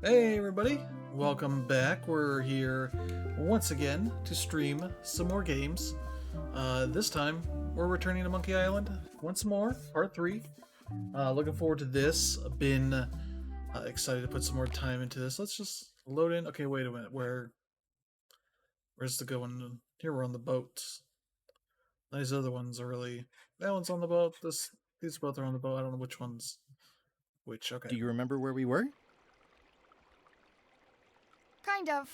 Hey everybody, welcome back. We're here once again to stream some more games. This time we're returning to Monkey Island once more, part 3. Looking forward to this. Been excited to put some more time into this. Let's just load in. Okay, wait a minute. Where's the going? Here we're on the boat. These other ones are really. That one's on the boat. These both are on the boat. I don't know which one's which. Okay. Do you remember where we were? Kind of.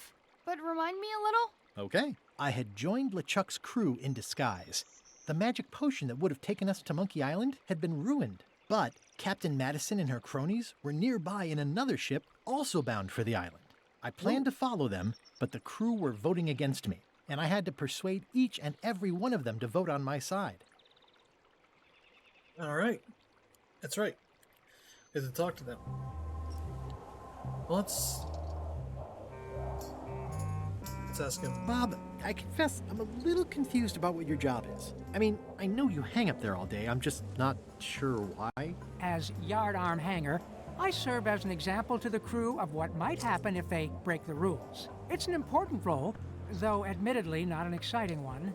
But remind me a little? Okay. I had joined LeChuck's crew in disguise. The magic potion that would have taken us to Monkey Island had been ruined, but Captain Madison and her cronies were nearby in another ship also bound for the island. I planned to follow them, but the crew were voting against me, and I had to persuade each and every one of them to vote on my side. All right. That's right. We have to talk to them. Well, let's ask him. Bob, I confess I'm a little confused about what your job is. I mean, I know you hang up there all day, I'm just not sure why. As yardarm hanger, I serve as an example to the crew of what might happen if they break the rules. It's an important role, though admittedly not an exciting one.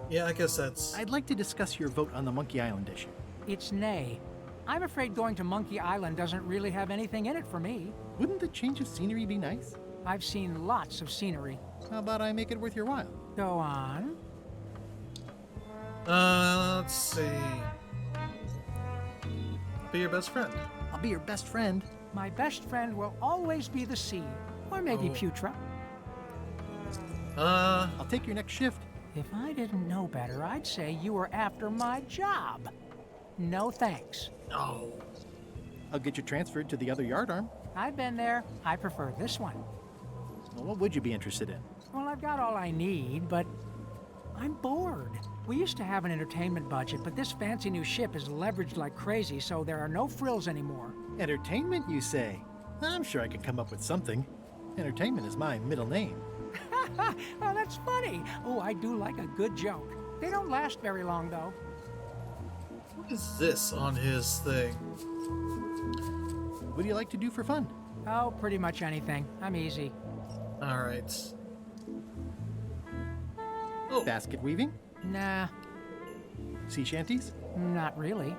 Yeah, I guess that's. I'd like to discuss your vote on the Monkey Island issue. It's nay. I'm afraid going to Monkey Island doesn't really have anything in it for me. Wouldn't the change of scenery be nice? I've seen lots of scenery. How about I make it worth your while? Go on. Let's see. Be your best friend. I'll be your best friend. My best friend will always be the sea, or maybe Putra. I'll take your next shift. If I didn't know better, I'd say you were after my job. No thanks. No. I'll get you transferred to the other yardarm. I've been there. I prefer this one. Well, what would you be interested in? Well, I've got all I need, but I'm bored. We used to have an entertainment budget, but this fancy new ship is leveraged like crazy, so there are no frills anymore. Entertainment, you say? I'm sure I could come up with something. Entertainment is my middle name. Oh, that's funny. Oh, I do like a good joke. They don't last very long, though. What is this on his thing? What do you like to do for fun? Oh, pretty much anything. I'm easy. All right. Oh, Basket weaving? Nah, Sea shanties? not really.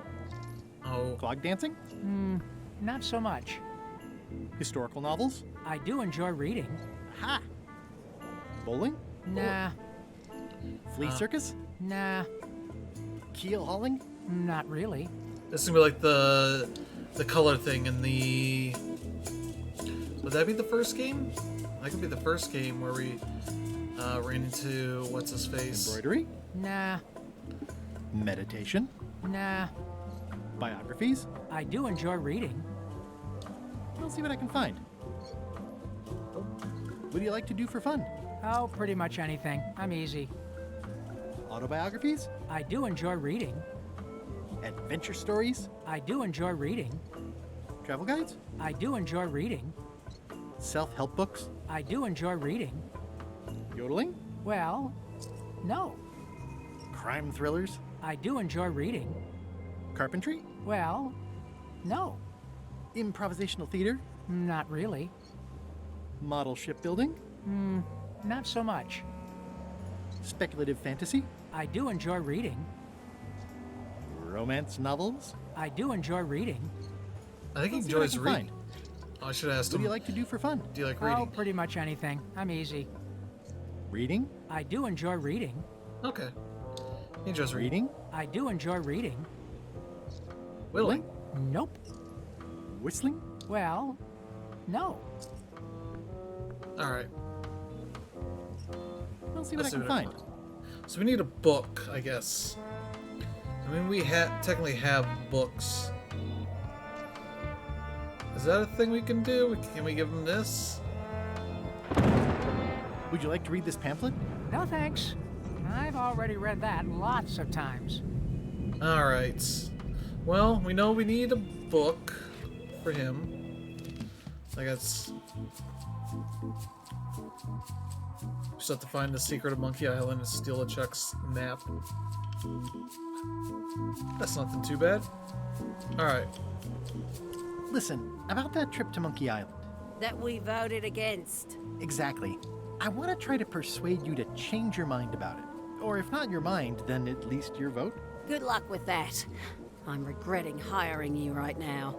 oh, Clog dancing? Not so much. Historical novels? I do enjoy reading. Ha! Bowling? Nah, Flea circus? nah, Keel hauling? not really. this is gonna be like the color thing in the. Would that be the first game? That could be the first game where we ran into what's his face. Embroidery? Nah, Meditation? nah. Biographies? I do enjoy reading. I'll see what I can find. What do you like to do for fun? Oh, pretty much anything. I'm easy. Autobiographies? I do enjoy reading. Adventure stories? I do enjoy reading. Travel guides? I do enjoy reading. Self-help books? I do enjoy reading. Yodeling? Well, no. Crime thrillers? I do enjoy reading. Carpentry? Well, no. Improvisational theater? Not really. Model shipbuilding? Not so much. Speculative fantasy? I do enjoy reading. Romance novels? I do enjoy reading. I think he I'll see what I enjoys can reading. find. Oh, I should have asked What him. do you like to do for fun? Do you like Oh, reading? pretty much anything. I'm easy. Reading? I do enjoy reading. Okay. He enjoys reading. Reading? I do enjoy reading. Willing. Nope. Whistling? Well, no. All right. I'll see what Let's I can find. So we need a book, I guess. I mean, we technically have books. Is that a thing we can do? Can we give him this? Would you like to read this pamphlet? No thanks. I've already read that lots of times. All right. Well, we know we need a book for him. I guess. Just have to find the secret of Monkey Island and steal LeChuck's map. That's nothing too bad. Alright. Listen, about that trip to Monkey Island. that we voted against. Exactly. I want to try to persuade you to change your mind about it. Or if not your mind, then at least your vote. Good luck with that. I'm regretting hiring you right now.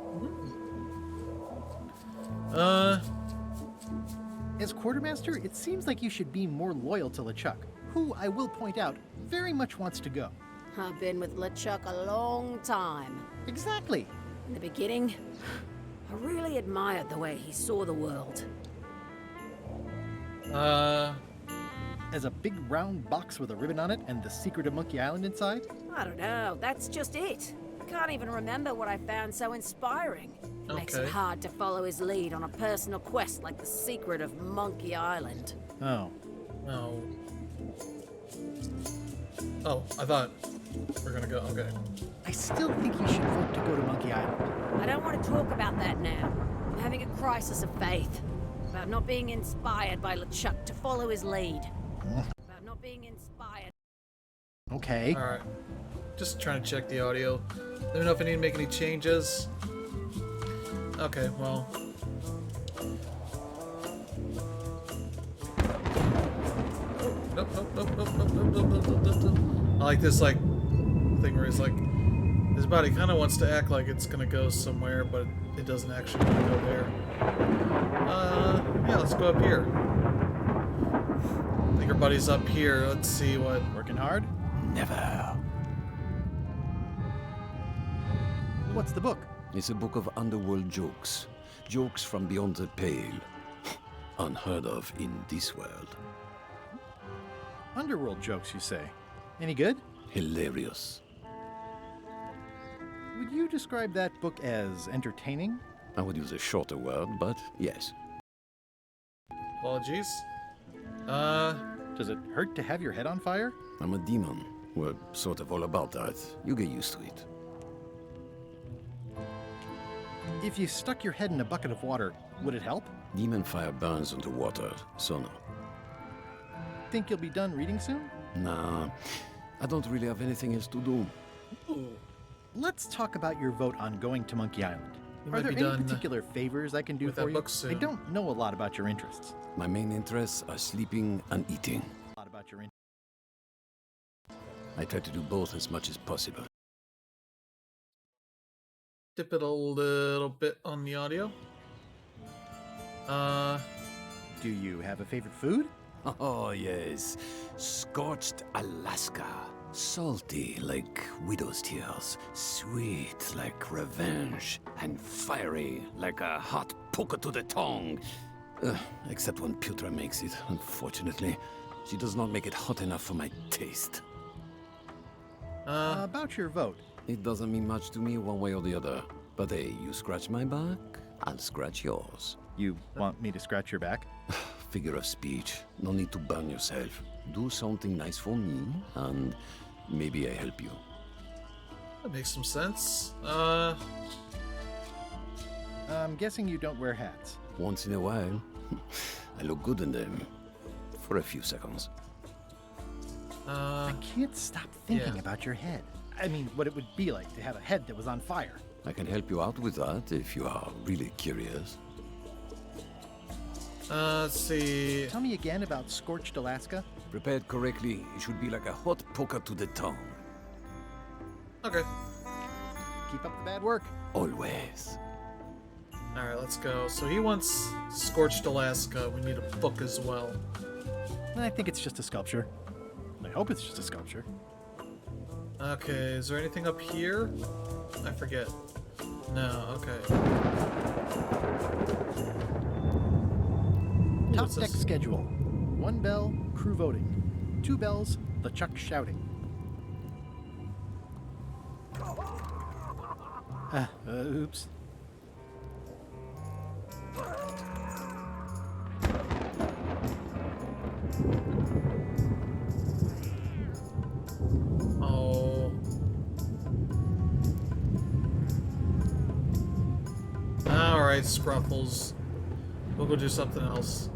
As quartermaster, it seems like you should be more loyal to LeChuck, who, I will point out, very much wants to go. I've been with LeChuck a long time. Exactly. In the beginning, I really admired the way he saw the world. As a big round box with a ribbon on it and the secret of Monkey Island inside? I don't know, that's just it. I can't even remember what I found so inspiring. It makes it Okay. hard to follow his lead on a personal quest like the secret of Monkey Island. Oh. No. Oh, I thought we're gonna go. Okay. I still think you should vote to go to Monkey Island. I don't want to talk about that now. I'm having a crisis of faith. About not being inspired by LeChuck to follow his lead. About not being inspired. Okay. Alright. Just trying to check the audio. Let me know if I need to make any changes. Okay, well. I like this like thing where he's like his body kind of wants to act like it's gonna go somewhere, but it doesn't actually want to go there. Yeah, let's go up here. I think our buddy's up here. Let's see what. Working hard? Never. What's the book? It's a book of underworld jokes. Jokes from beyond the pale. Unheard of in this world. Underworld jokes, you say. Any good? Hilarious. Would you describe that book as entertaining? I would use a shorter word, but yes. Apologies. Does it hurt to have your head on fire? I'm a demon. We're sort of all about that. You get used to it. If you stuck your head in a bucket of water, would it help? Demon fire burns underwater, so no. Think you'll be done reading soon? Nah, I don't really have anything else to do. Let's talk about your vote on going to Monkey Island. You Are might there be any done particular favors I can do with for that you? book soon. I don't know a lot about your interests. My main interests are sleeping and eating. A lot about your I try to do both as much as possible. Dip it a little bit on the audio. Do you have a favorite food? Oh, yes. Scorched Alaska. Salty like widow's tears. Sweet like revenge. And fiery like a hot poker to the tongue. Except when Putra makes it, unfortunately. She does not make it hot enough for my taste. About your vote. It doesn't mean much to me one way or the other. But hey, you scratch my back, I'll scratch yours. You want me to scratch your back? Figure of speech. No need to burn yourself. Do something nice for me, and maybe I help you. That makes some sense. I'm guessing you don't wear hats. Once in a while, I look good in them. For a few seconds. I can't stop thinking yeah. about your head. I mean, what it would be like to have a head that was on fire. I can help you out with that if you are really curious. Let's see. Tell me again about Scorched Alaska. Prepared correctly, it should be like a hot poker to the tongue. Okay. Keep up the bad work. Always. Alright, let's go. So he wants Scorched Alaska. We need a book as well. I think it's just a sculpture. I hope it's just a sculpture. Okay, is there anything up here? I forget. No, okay. Ooh, Top what's deck this? schedule. 1 bell, crew voting. 2 bells, LeChuck shouting. Oops. Oh. Alright, Scruffles. We'll go do something else.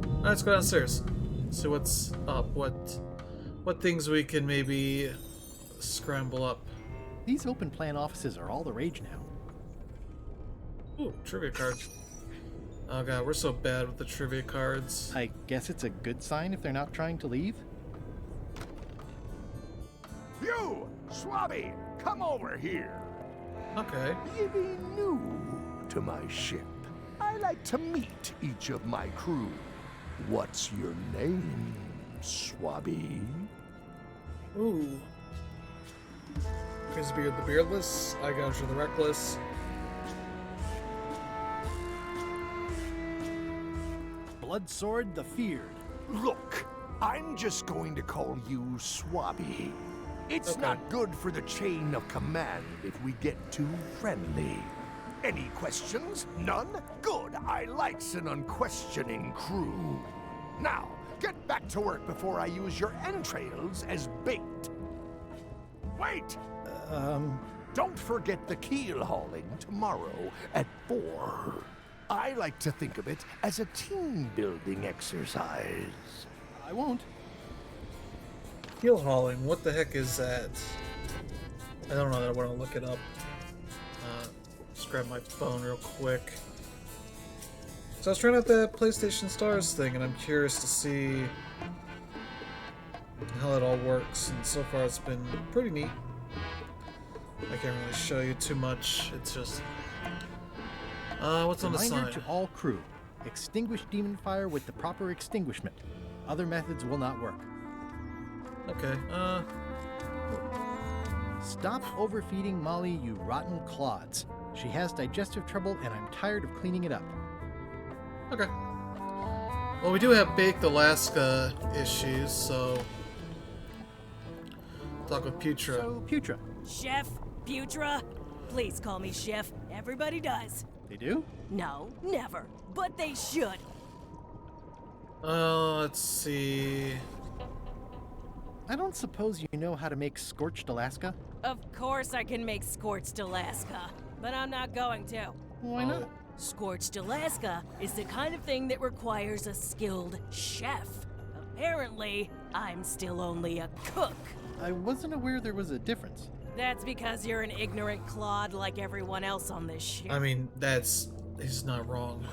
Alright, let's go downstairs. See what's up. What things we can maybe scramble up. These open plan offices are all the rage now. Ooh, trivia cards. Oh god, we're so bad with the trivia cards. I guess it's a good sign if they're not trying to leave. You, Swabby, come over here. Okay. You be new to my ship. I like to meet each of my crew. What's your name, Swabby? Ooh. Crazy Beard the Beardless, I Gouger the Reckless. Bloodsword the Feared. Look, I'm just going to call you Swabby. It's Okay. not good for the chain of command if we get too friendly. Any questions? None? Good. I likes an unquestioning crew. Now, get back to work before I use your entrails as bait. Wait! Don't forget the keel hauling tomorrow at 4. I like to think of it as a team-building exercise. I won't. Heel hauling, what the heck is that? I don't know that I want to look it up. Just grab my phone real quick. So I was trying out that PlayStation Stars thing, and I'm curious to see how it all works. And so far, it's been pretty neat. I can't really show you too much. It's just what's on the Reminder sign? to all crew: extinguish demon fire with the proper extinguishment. Other methods will not work. Okay. Stop overfeeding Molly, you rotten clods. She has digestive trouble, and I'm tired of cleaning it up. Okay. Well, we do have Baked Alaska issues, so talk with Putra. So, Putra. Chef, Putra, please call me Chef. Everybody does. They do? No, never. But they should. Let's see. I don't suppose you know how to make scorched Alaska? Of course I can make Scorched Alaska, but I'm not going to. Why not? Scorched Alaska is the kind of thing that requires a skilled chef. Apparently, I'm still only a cook. I wasn't aware there was a difference. That's because you're an ignorant clod like everyone else on this ship. I mean, he's not wrong.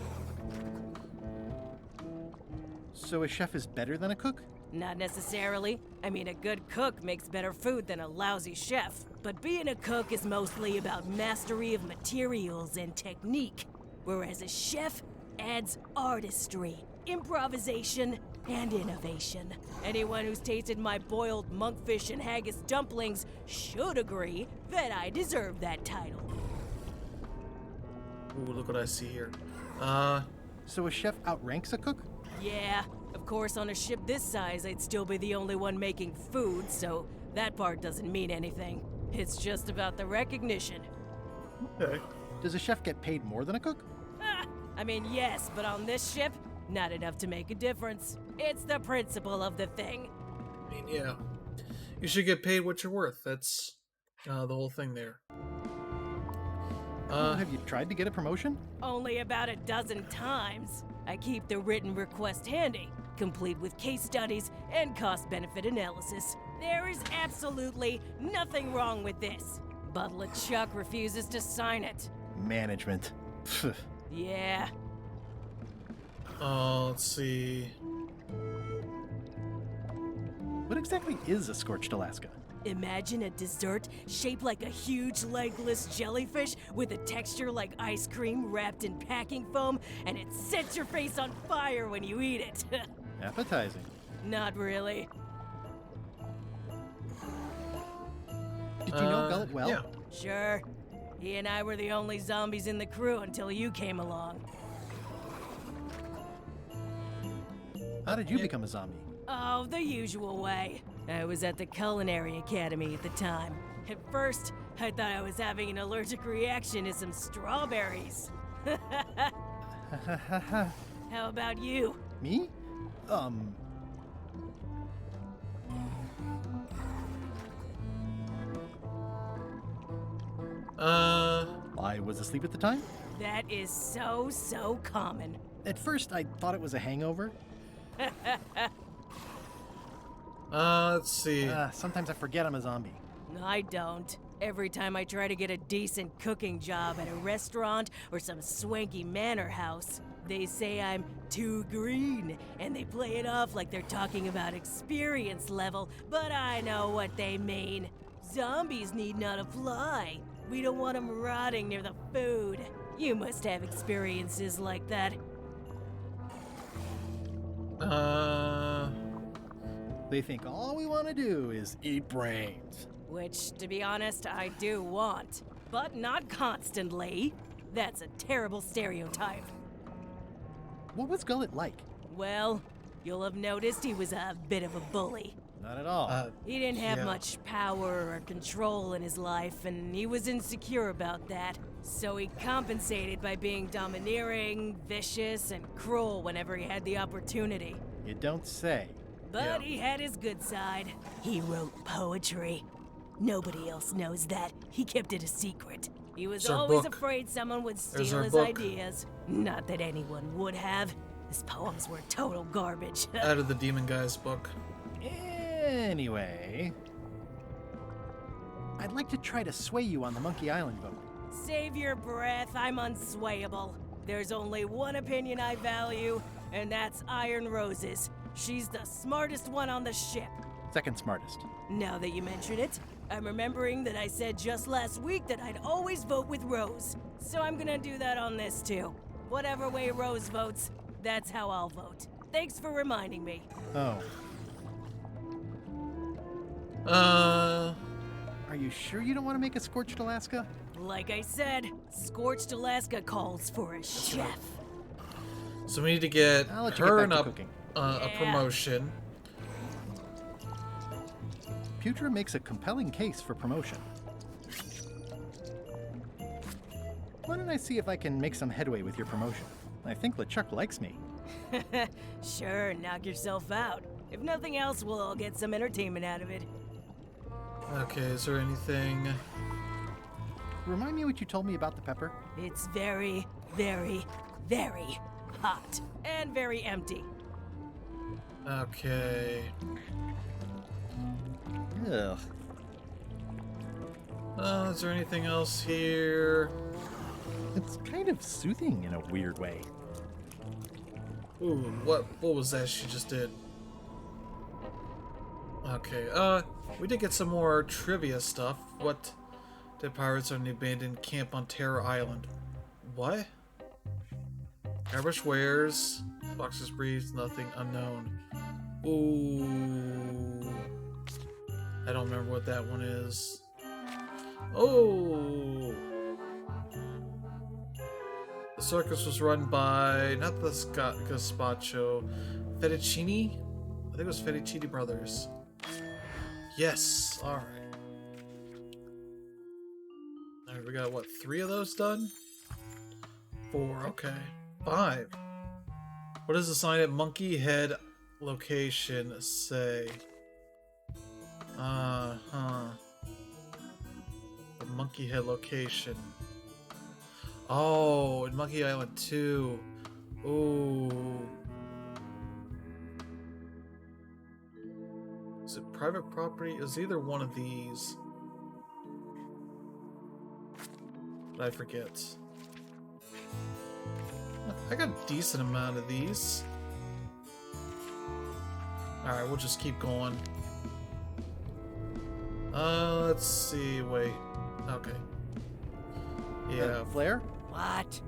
So a chef is better than a cook? Not necessarily. I mean, a good cook makes better food than a lousy chef. But being a cook is mostly about mastery of materials and technique, whereas a chef adds artistry, improvisation, and innovation. Anyone who's tasted my boiled monkfish and haggis dumplings should agree that I deserve that title. Ooh, look what I see here. So a chef outranks a cook? Yeah, of course, on a ship this size, I'd still be the only one making food, so that part doesn't mean anything. It's just about the recognition. Okay. Does a chef get paid more than a cook? I mean, yes, but on this ship, not enough to make a difference. It's the principle of the thing. I mean, yeah. You should get paid what you're worth. That's the whole thing there. Have you tried to get a promotion? Only about a dozen times. I keep the written request handy, complete with case studies and cost-benefit analysis. There is absolutely nothing wrong with this. But LeChuck refuses to sign it. Management. Yeah. Let's see. What exactly is a scorched Alaska? Imagine a dessert shaped like a huge legless jellyfish with a texture like ice cream wrapped in packing foam, and it sets your face on fire when you eat it. Appetizing. Not really. Did you know Gullet well? Yeah. Sure. He and I were the only zombies in the crew until you came along. How did you become a zombie? Oh, the usual way. I was at the Culinary Academy at the time. At first, I thought I was having an allergic reaction to some strawberries. How about you? Me? I was asleep at the time. That is so common. At first, I thought it was a hangover. Let's see. Sometimes I forget I'm a zombie. I don't. Every time I try to get a decent cooking job at a restaurant or some swanky manor house, they say I'm too green, and they play it off like they're talking about experience level, but I know what they mean. Zombies need not apply. We don't want them rotting near the food. You must have experiences like that. They think all we want to do is eat brains. Which, to be honest, I do want. But not constantly. That's a terrible stereotype. What was Gullet like? Well, you'll have noticed he was a bit of a bully. Not at all. He didn't have yeah. much power or control in his life, and he was insecure about that. So he compensated by being domineering, vicious, and cruel whenever he had the opportunity. You don't say. But he had his good side. He wrote poetry. Nobody else knows that. He kept it a secret. He was There's our always book. afraid someone would There's steal our his book. ideas. Not that anyone would have. His poems were total garbage. Out of the Demon Guy's book. Anyway, I'd like to try to sway you on the Monkey Island vote. Save your breath, I'm unswayable. There's only one opinion I value, and that's Iron Rose's. She's the smartest one on the ship. Second smartest. Now that you mention it, I'm remembering that I said just last week that I'd always vote with Rose. So I'm gonna do that on this too. Whatever way Rose votes, that's how I'll vote. Thanks for reminding me. Oh, Uh, are you sure you don't want to make a Scorched Alaska? Like I said, Scorched Alaska calls for a chef. so we need to get I'll let you her get and back to cooking. a Yeah. promotion. Putra makes a compelling case for promotion. Why don't I see if I can make some headway with your promotion? I think LeChuck likes me. Sure, knock yourself out. If nothing else, we'll all get some entertainment out of it. Okay, is there anything? Remind me what you told me about the pepper? It's very, very, very hot and very empty. Okay. Ugh. Is there anything else here? It's kind of soothing in a weird way. Ooh, what was that she just did? Okay, we did get some more trivia stuff. What did pirates on the abandoned camp on Terror Island? What? Garbage wares, boxes briefs, nothing unknown. Ooh. I don't remember what that one is. Oh! The circus was run by, not the Gazpacho, Fettuccini? I think it was Fettuccini Brothers. Yes, alright. Alright, we got, what, 3 of those done? 4, okay. 5. What does the sign at Monkey Head location say? The Monkey Head location. Oh, in Monkey Island 2. Ooh. Is it private property? Is either one of these? But I forget. I got a decent amount of these. Alright, we'll just keep going. Let's see, wait. Okay. Yeah. Flair? What?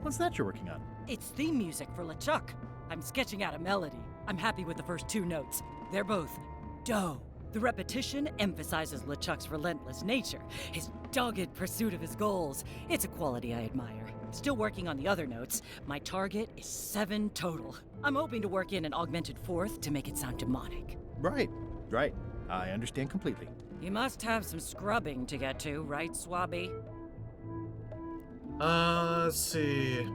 What's that you're working on? It's theme music for LeChuck. I'm sketching out a melody. I'm happy with the first 2 notes. They're both do. The repetition emphasizes LeChuck's relentless nature, his dogged pursuit of his goals. It's a quality I admire. Still working on the other notes. My target is 7 total. I'm hoping to work in an augmented 4th to make it sound demonic. Right. I understand completely. You must have some scrubbing to get to, right, Swabby? Let's see.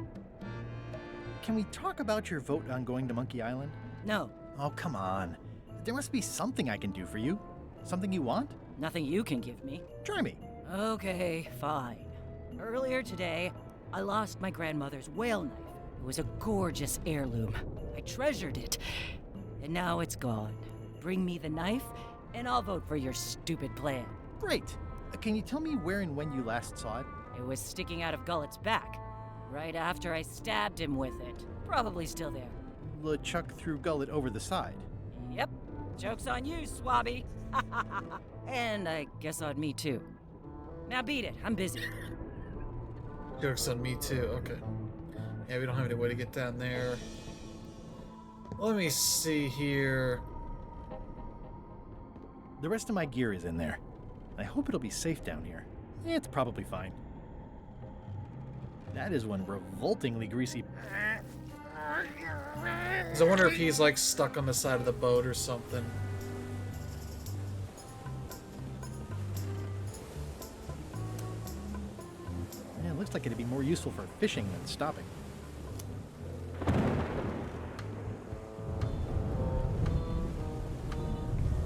Can we talk about your vote on going to Monkey Island? No, Oh, come on. There must be something I can do for you. Something you want? nothing you can give me. Try me. Okay, fine. Earlier today, I lost my grandmother's whale knife. It was a gorgeous heirloom. I treasured it, and now it's gone. Bring me the knife, And I'll vote for your stupid plan. Great. Can you tell me where and when you last saw it? It was sticking out of Gullet's back, right after I stabbed him with it. Probably still there. LeChuck threw Gullet over the side. Yep. Joke's on you, Swabby. And I guess on me too. Now beat it. I'm busy. Joke's on me too. Okay. Yeah, we don't have any way to get down there. Let me see here. The rest of my gear is in there. I hope it'll be safe down here. It's probably fine. That is one revoltingly greasy... 'Cause I wonder if he's like stuck on the side of the boat or something. Yeah, it looks like it'd be more useful for fishing than stopping.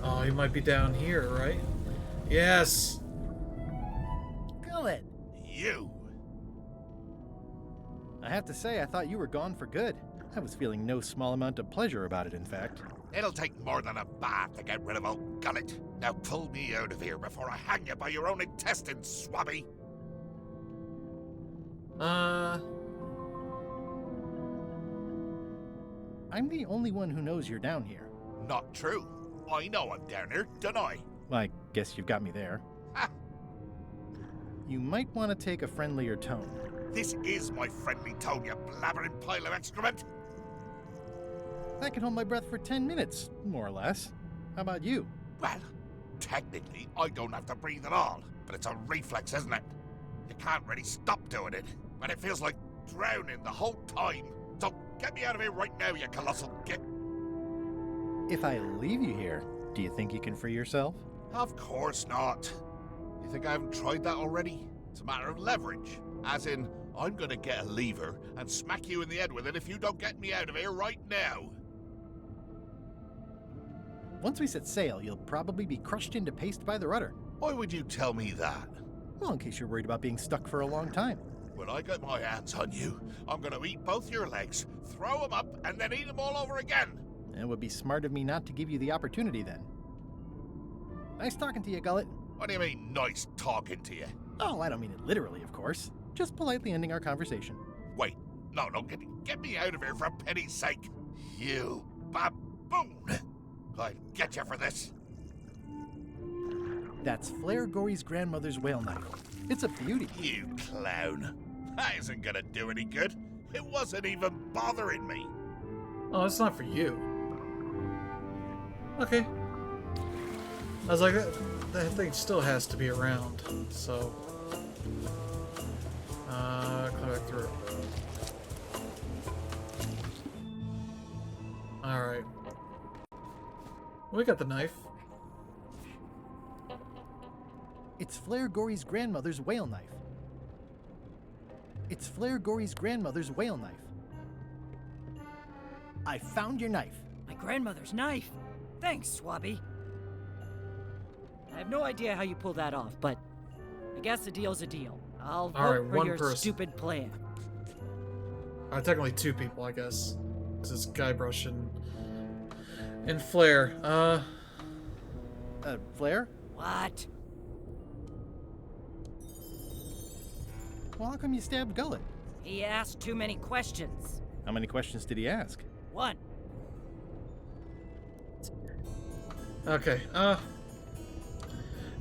Oh, he might be down here, right? Yes! Gullet! You! I have to say, I thought you were gone for good. I was feeling no small amount of pleasure about it, in fact. It'll take more than a bath to get rid of old Gullet. Now pull me out of here before I hang you by your own intestines, Swabby. I'm the only one who knows you're down here. Not true. I know I'm down here, don't I? Well, I guess you've got me there. Ha! You might want to take a friendlier tone. This is my friendly tone, you blabbering pile of excrement. I can hold my breath for 10 minutes, more or less. How about you? Well, technically, I don't have to breathe at all, but it's a reflex, isn't it? You can't really stop doing it, but it feels like drowning the whole time. So get me out of here right now, you colossal git. If I leave you here, do you think you can free yourself? Of course not. You think I haven't tried that already? It's a matter of leverage. As in, I'm gonna get a lever and smack you in the head with it if you don't get me out of here right now. Once we set sail, you'll probably be crushed into paste by the rudder. Why would you tell me that? Well, in case you're worried about being stuck for a long time. When I get my hands on you, I'm gonna eat both your legs, throw them up, and then eat them all over again. It would be smart of me not to give you the opportunity then. Nice talking to you, Gullet. What do you mean, nice talking to you? Oh, I don't mean it literally, of course. Just politely ending our conversation. Wait, no, get me out of here for pity's sake. You baboon! I'll get you for this. That's Flair Gory's grandmother's whale knife. It's a beauty. You clown. That isn't gonna do any good. It wasn't even bothering me. Oh, it's not for you. Okay. I was like, that thing still has to be around, so... climb back through. Alright. We got the knife. It's Flair Gory's grandmother's whale knife. It's Flair Gory's grandmother's whale knife. I found your knife. My grandmother's knife. Thanks, Swabby. I have no idea how you pulled that off, but I guess a deal's a deal. I'll vote Alright, for one your person. stupid plan. Technically two people, I guess. This is Guybrush and Flair. Flair? What? Well, how come you stabbed Gullet? He asked too many questions. How many questions did he ask? One. Okay,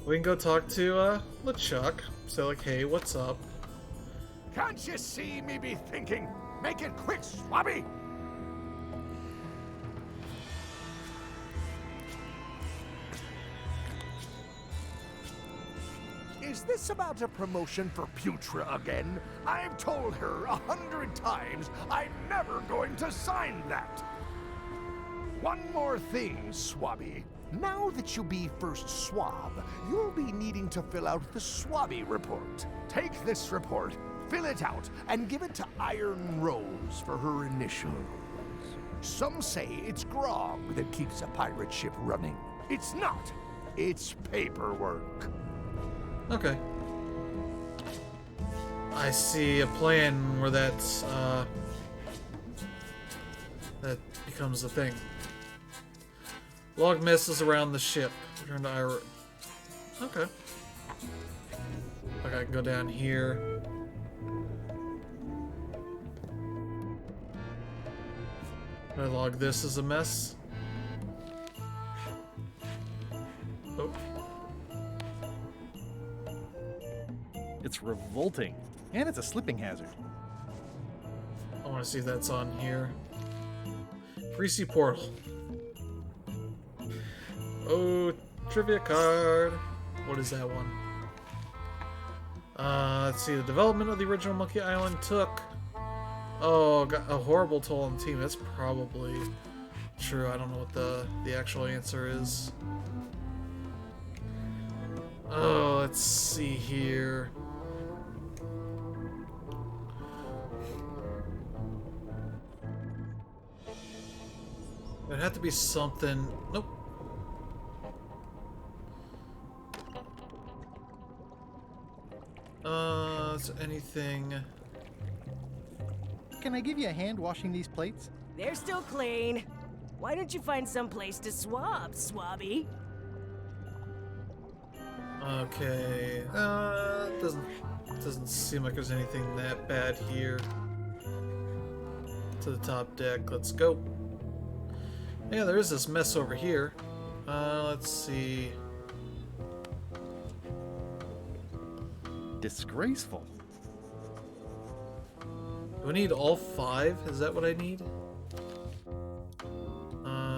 we can go talk to, LeChuck. Say like, hey, what's up? Can't you see me be thinking? Make it quick, Swabby! Is this about a promotion for Putra again? I've told her 100 times I'm never going to sign that. One more thing, Swabby. Now that you be first swab, you'll be needing to fill out the Swabby report. Take this report, fill it out, and give it to Iron Rose for her initials. Some say it's grog that keeps a pirate ship running. It's not. It's paperwork. Okay. I see a plan where that's, that becomes a thing. Log messes around the ship. Return to Ira. Okay. Okay, I can go down here. I log this as a mess. Oh. It's revolting. And it's a slipping hazard. I want to see if that's on here. Greasy portal. Oh, trivia card. What is that one? Let's see. The development of the original Monkey Island took got a horrible toll on the team. That's probably true. I don't know what the actual answer is. Oh, let's see here. It'd have to be something. Nope. Is there anything? Can I give you a hand washing these plates? They're still clean. Why don't you find some place to swab, Swabby? Okay. Doesn't seem like there's anything that bad here. To the top deck. Let's go. Yeah, there is this mess over here. Let's see. Disgraceful. Do I need all 5? Is that what I need?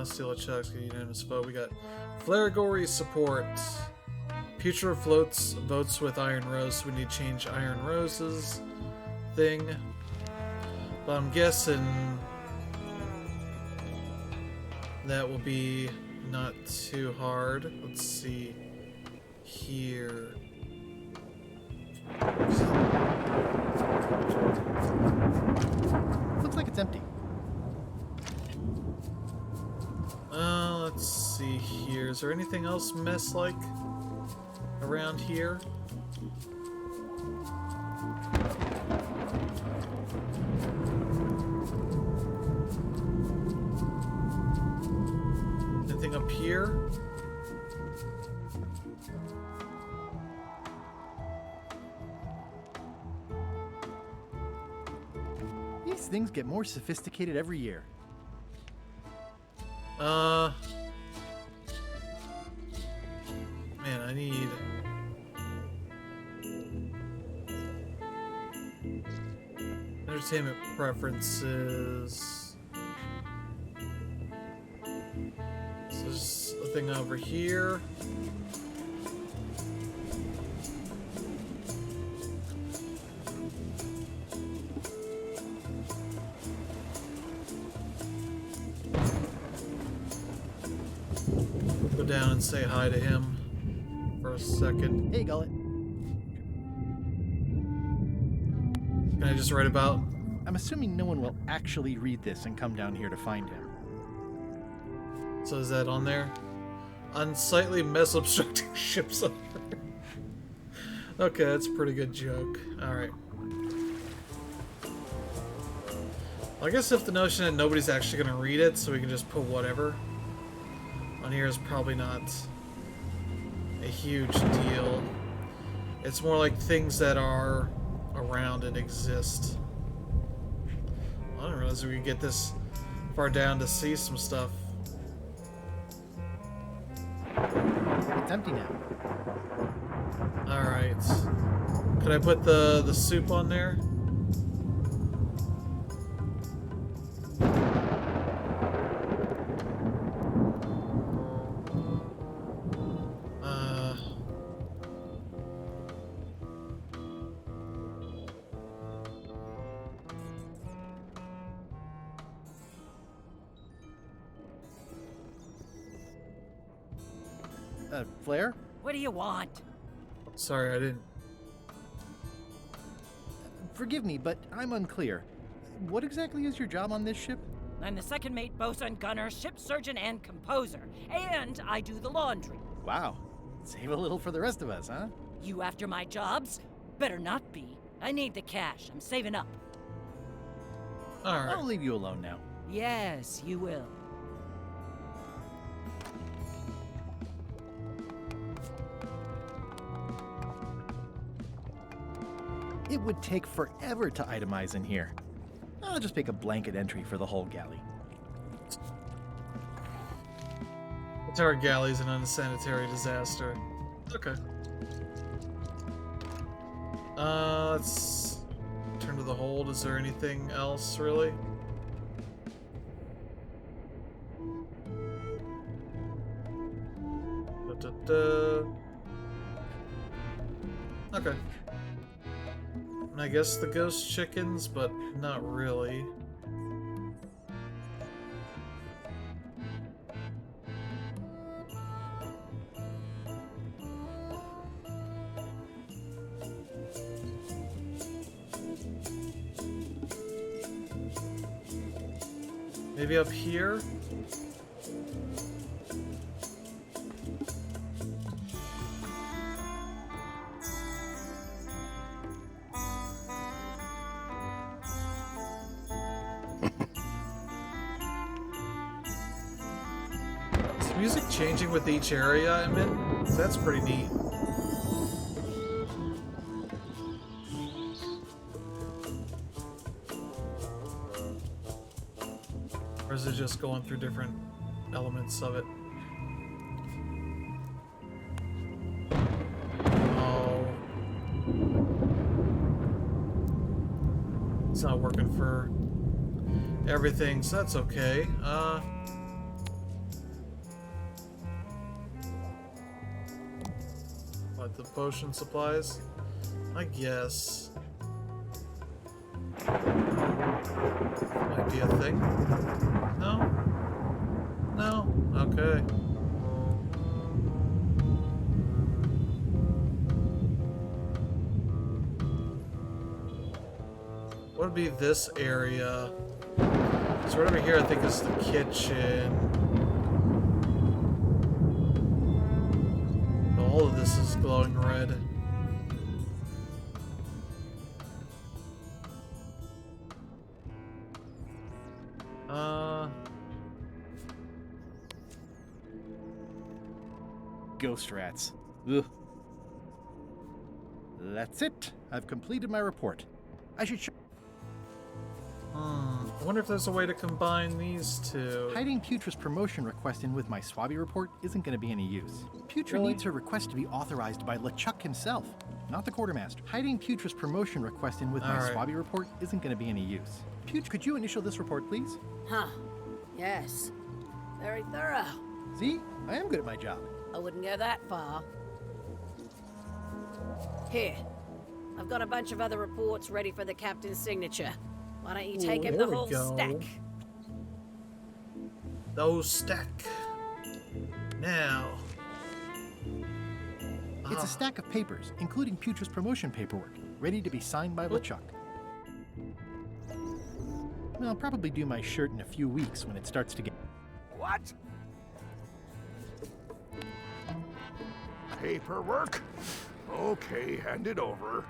Steel Chucks, get unanimous vote. We got Flaragory support. Future floats votes with Iron Rose. We need to change Iron Rose's thing. But I'm guessing that will be not too hard. Let's see here. Looks like it's empty. Let's see here. Is there anything else mess-like around here? Anything up here? These things get more sophisticated every year. Man, I need... Entertainment preferences. So there's a thing over here. Go down and say hi to him for a second. Hey, Gullet. Can I just write about? I'm assuming no one will actually read this and come down here to find him. So is that on there? Unsightly mess obstructing ships over. Okay, that's a pretty good joke. Alright. I guess if the notion that nobody's actually going to read it, so we can just put whatever on here is probably not a huge deal. It's more like things that are around and exist. I don't realize we could get this far down to see some stuff. It's empty now. Alright. Could I put the soup on there? Flare? What do you want? Sorry, I didn't. Forgive me, but I'm unclear. What exactly is your job on this ship? I'm the second mate, bosun, gunner, ship surgeon, and composer. And I do the laundry. Wow. Save a little for the rest of us, huh? You after my jobs? Better not be. I need the cash. I'm saving up. Alright. I'll leave you alone now. Yes, you will. It would take forever to itemize in here. I'll just make a blanket entry for the whole galley. Our galley's an unsanitary disaster. Okay. Let's turn to the hold. Is there anything else, really? Okay. I guess the ghost chickens, but not really. Maybe up here? Is music changing with each area I'm in? 'Cause that's pretty neat. Or is it just going through different elements of it? Oh. It's not working for everything, so that's okay. What, the potion supplies? I guess. Might be a thing. No? No? Okay. What would be this area? So right over here I think is the kitchen. All of this is glowing red. Ghost rats. Ugh. That's it. I've completed my report. I should show. I wonder if there's a way to combine these two. Hiding Putra's promotion request in with my Swabby report isn't going to be any use. Putra Really? needs her request to be authorized by LeChuck himself, not the quartermaster. Hiding Putra's promotion request in with my Alright. Swabby report isn't going to be any use. Putra, could you initial this report, please? Huh. Yes. Very thorough. See? I am good at my job. I wouldn't go that far. Here. I've got a bunch of other reports ready for the captain's signature. Why don't you take him there the we whole go. stack? Those stack. Now. It's a stack of papers, including Putra's promotion paperwork, ready to be signed by LeChuck. I'll probably do my shirt in a few weeks when it starts to get... What? Paperwork? Okay, hand it over.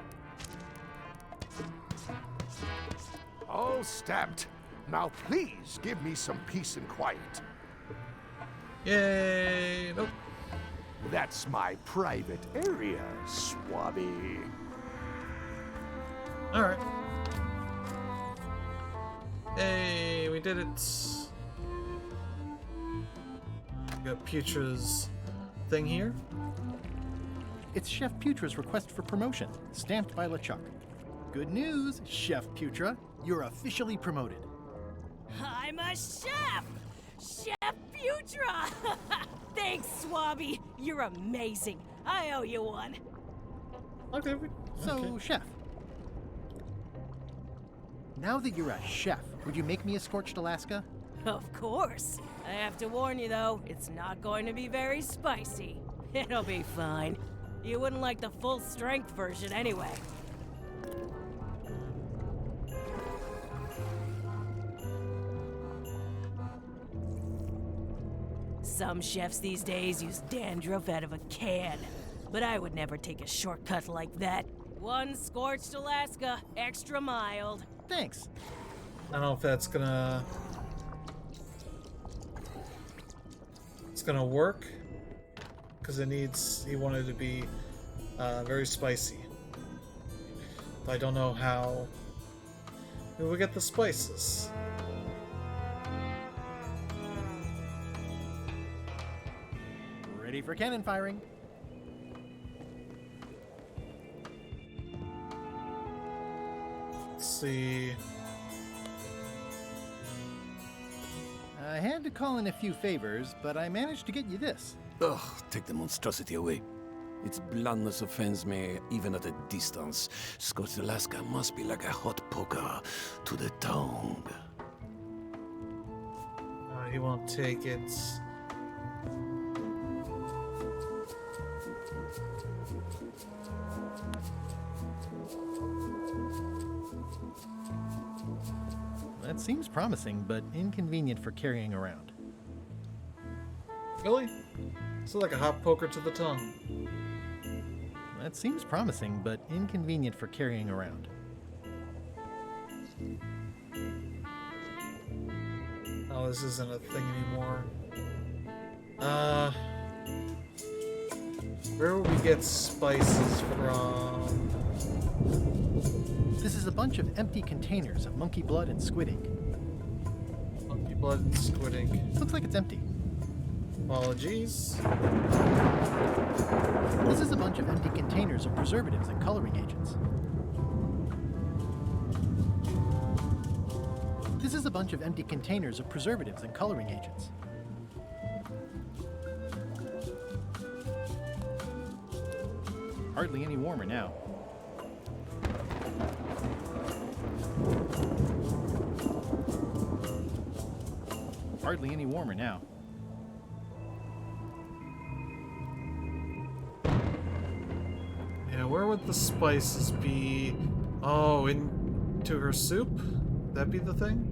All stamped. Now please give me some peace and quiet. Yay! Nope. That's my private area, Swabby. Alright. Hey, we did it. We got Putra's thing here. It's Chef Putra's request for promotion, stamped by LeChuck. Good news, Chef Putra. You're officially promoted. I'm a chef! Chef Putra! Thanks, Swabby. You're amazing. I owe you one. Okay. So, Chef. Now that you're a chef, would you make me a scorched Alaska? Of course. I have to warn you, though, it's not going to be very spicy. It'll be fine. You wouldn't like the full-strength version anyway. Some chefs these days use dandruff out of a can, but I would never take a shortcut like that. One scorched Alaska, extra mild. Thanks. I don't know if that's gonna... It's gonna work. Because it needs... He wanted it to be very spicy. I don't know how we will get the spices. Ready for cannon firing. Let's see. I had to call in a few favors, but I managed to get you this. Ugh, take the monstrosity away. Its blandness offends me, even at a distance. Scorched Alaska must be like a hot poker to the tongue. He won't take it. That seems promising, but inconvenient for carrying around. Really? So like a hot poker to the tongue. That seems promising, but inconvenient for carrying around. Oh, this isn't a thing anymore. Where will we get spices from? This is a bunch of empty containers of monkey blood and squid ink. Monkey blood and squid ink. Looks like it's empty. Apologies. This is a bunch of empty containers of preservatives and coloring agents. This is a bunch of empty containers of preservatives and coloring agents. Hardly any warmer now. Hardly any warmer now. Yeah, where would the spices be? Oh, into her soup? That be the thing?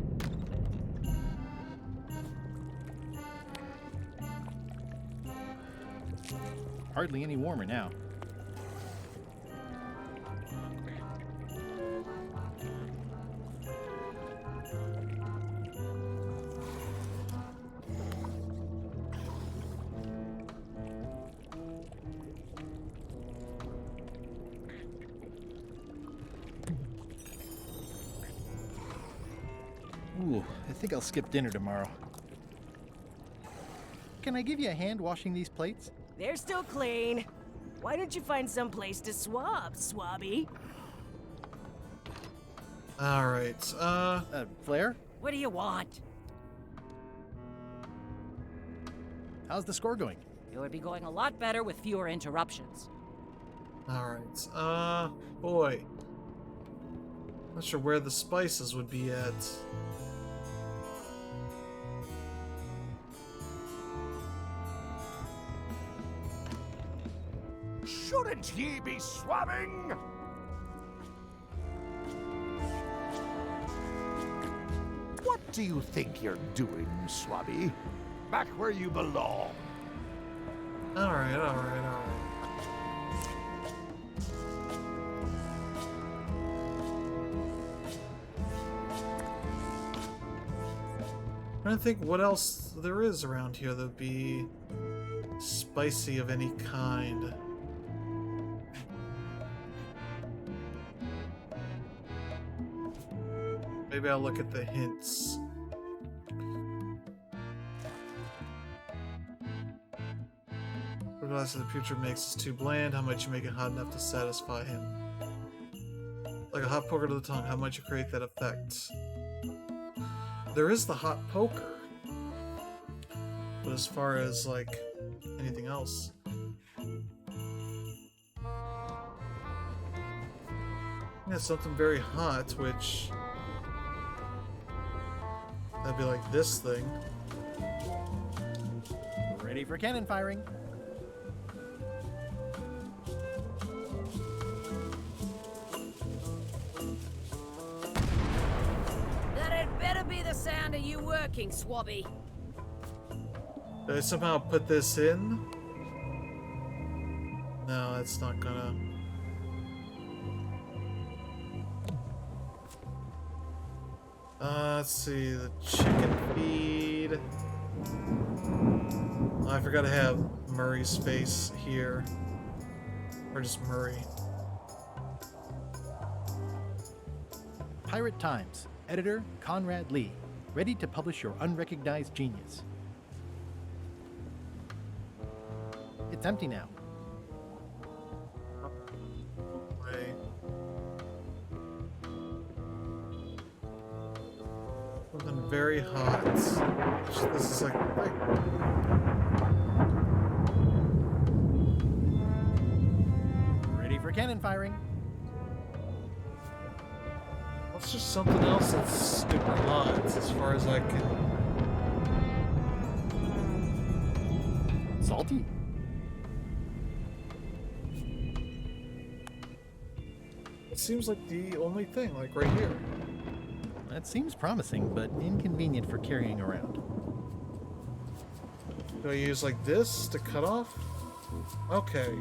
Hardly any warmer now. Ooh, I think I'll skip dinner tomorrow. Can I give you a hand washing these plates? They're still clean. Why don't you find some place to swab, Swabby? Alright, Flair? What do you want? How's the score going? It would be going a lot better with fewer interruptions. alright. Boy. Not sure where the spices would be at. Shouldn't ye be swabbing? What do you think you're doing, Swabby? Back where you belong. Alright. I'm trying to think what else there is around here that would be spicy of any kind. Maybe I'll look at the hints. What glass of the future makes is too bland. How much you make it hot enough to satisfy him? Like a hot poker to the tongue. How much you create that effect? There is the hot poker. But as far as like anything else. Yeah, something very hot, which that'd be like this thing. Ready for cannon firing. That had better be the sound of you working, Swabby. Did I somehow put this in? No, that's not gonna. Let's see, the chicken feed. Oh, I forgot to have Murray's face here. Or just Murray. Pirate Times, editor Conrad Lee, ready to publish your unrecognized genius. It's empty now. Right. Something very hot. This is like Ready for cannon firing. It's just something else that's super hot as far as I can. Salty? It seems like the only thing, like right here. That seems promising, but inconvenient for carrying around. Do I use like this to cut off? Okay.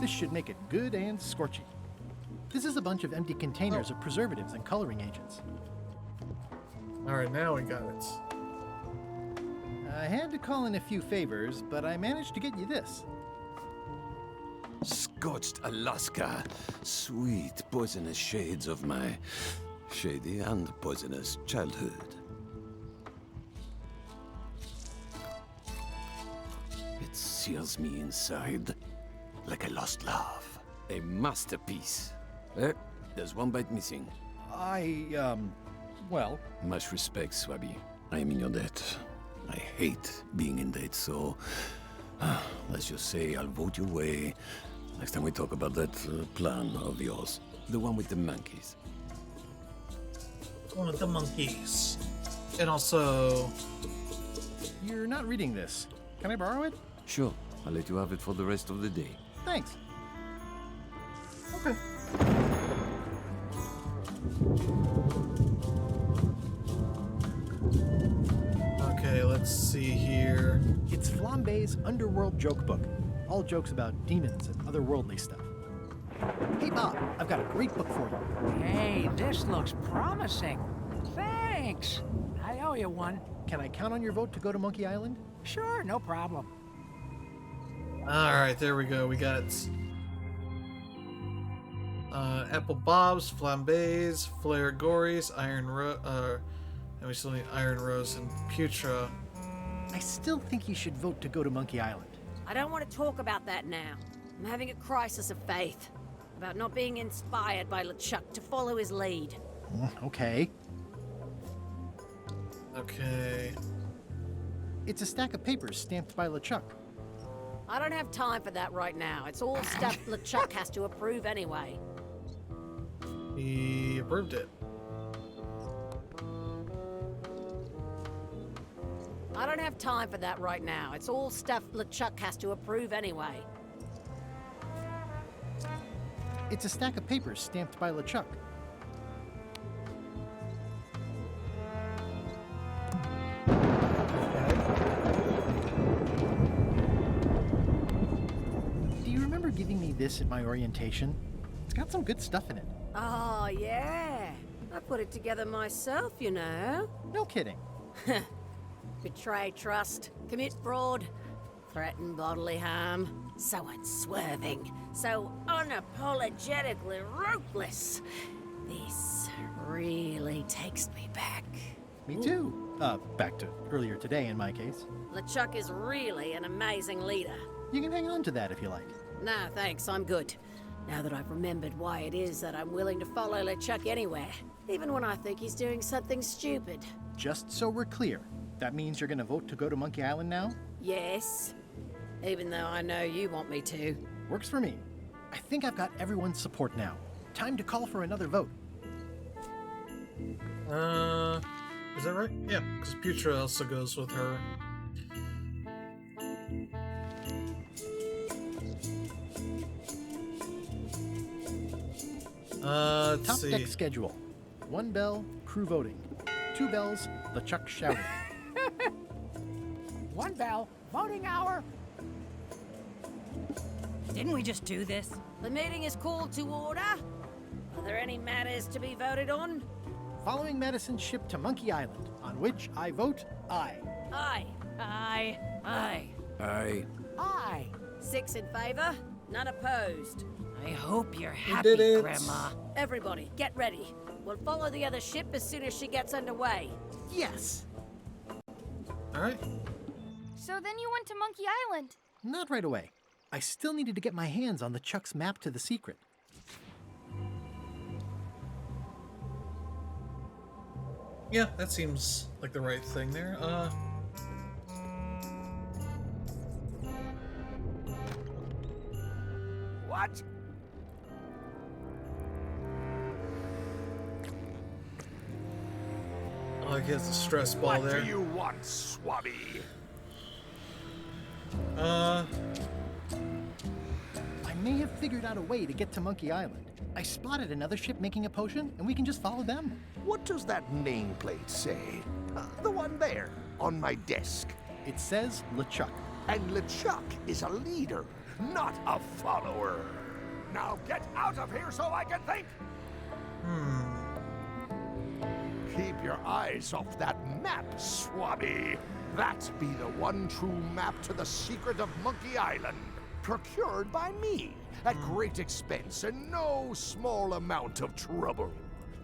This should make it good and scorchy. This is a bunch of empty containers of preservatives and coloring agents. Alright, now we got it. I had to call in a few favors, but I managed to get you this. Scorched Alaska. Sweet, poisonous shades of my shady and poisonous childhood. It seals me inside like a lost love. A masterpiece. There's one bite missing. Well... Much respect, Swabby. I am in your debt. I hate being in debt, so... let's just say I'll vote your way next time we talk about that plan of yours. The one with the monkeys. One of the monkeys. And also... You're not reading this. Can I borrow it? Sure, I'll let you have it for the rest of the day. Thanks. Okay. Okay, let's see here. It's Flambe's Underworld Joke Book. All jokes about demons and otherworldly stuff. Hey, Bob, I've got a great book for you. Hey, this looks promising. Thanks. I owe you one. Can I count on your vote to go to Monkey Island? Sure, no problem. Alright, there we go. We got Apple Bob's, Flambés, Flare Gories, and we still need Iron Rose and Putra. I still think you should vote to go to Monkey Island. I don't want to talk about that now. I'm having a crisis of faith about not being inspired by LeChuck to follow his lead. Okay. Okay. It's a stack of papers stamped by LeChuck. I don't have time for that right now. It's all stuff LeChuck has to approve anyway. He approved it. I don't have time for that right now. It's all stuff LeChuck has to approve anyway. It's a stack of papers stamped by LeChuck. Do you remember giving me this at my orientation? It's got some good stuff in it. Oh, yeah. I put it together myself, you know. No kidding. Betray trust, commit fraud, threaten bodily harm. So unswerving, so unapologetically ruthless. This really takes me back. Me too. Back to earlier today in my case. LeChuck is really an amazing leader. You can hang on to that if you like. No, thanks, I'm good. Now that I've remembered why it is that I'm willing to follow LeChuck anywhere, even when I think he's doing something stupid. Just so we're clear, that means you're gonna vote to go to Monkey Island now? Yes, even though I know you want me to. Works for me. I think I've got everyone's support now. Time to call for another vote. Is that right? Yeah, because Putra also goes with her. Let's Top see. deck schedule. 1 bell, crew voting. 2 bells, LeChuck shouting. 1 bell, voting hour. Didn't we just do this? The meeting is called to order. Are there any matters to be voted on? Following Madison's ship to Monkey Island, on which I vote aye. Aye. Aye. Aye. Aye. 6 in favor, none opposed. I hope you're We happy, did it. Grandma. Everybody, get ready. We'll follow the other ship as soon as she gets underway. Yes! All right. So then you went to Monkey Island. Not right away. I still needed to get my hands on LeChuck's map to the secret. Yeah, that seems like the right thing there. What? Oh, I guess a stress ball What there. do you want, Swabby? I may have figured out a way to get to Monkey Island. I spotted another ship making a potion, and we can just follow them. What does that nameplate say? The one there, on my desk. It says LeChuck. And LeChuck is a leader, not a follower. Now get out of here so I can think! Keep your eyes off that map, Swabby. That be the one true map to the secret of Monkey Island. Procured by me, at great expense and no small amount of trouble.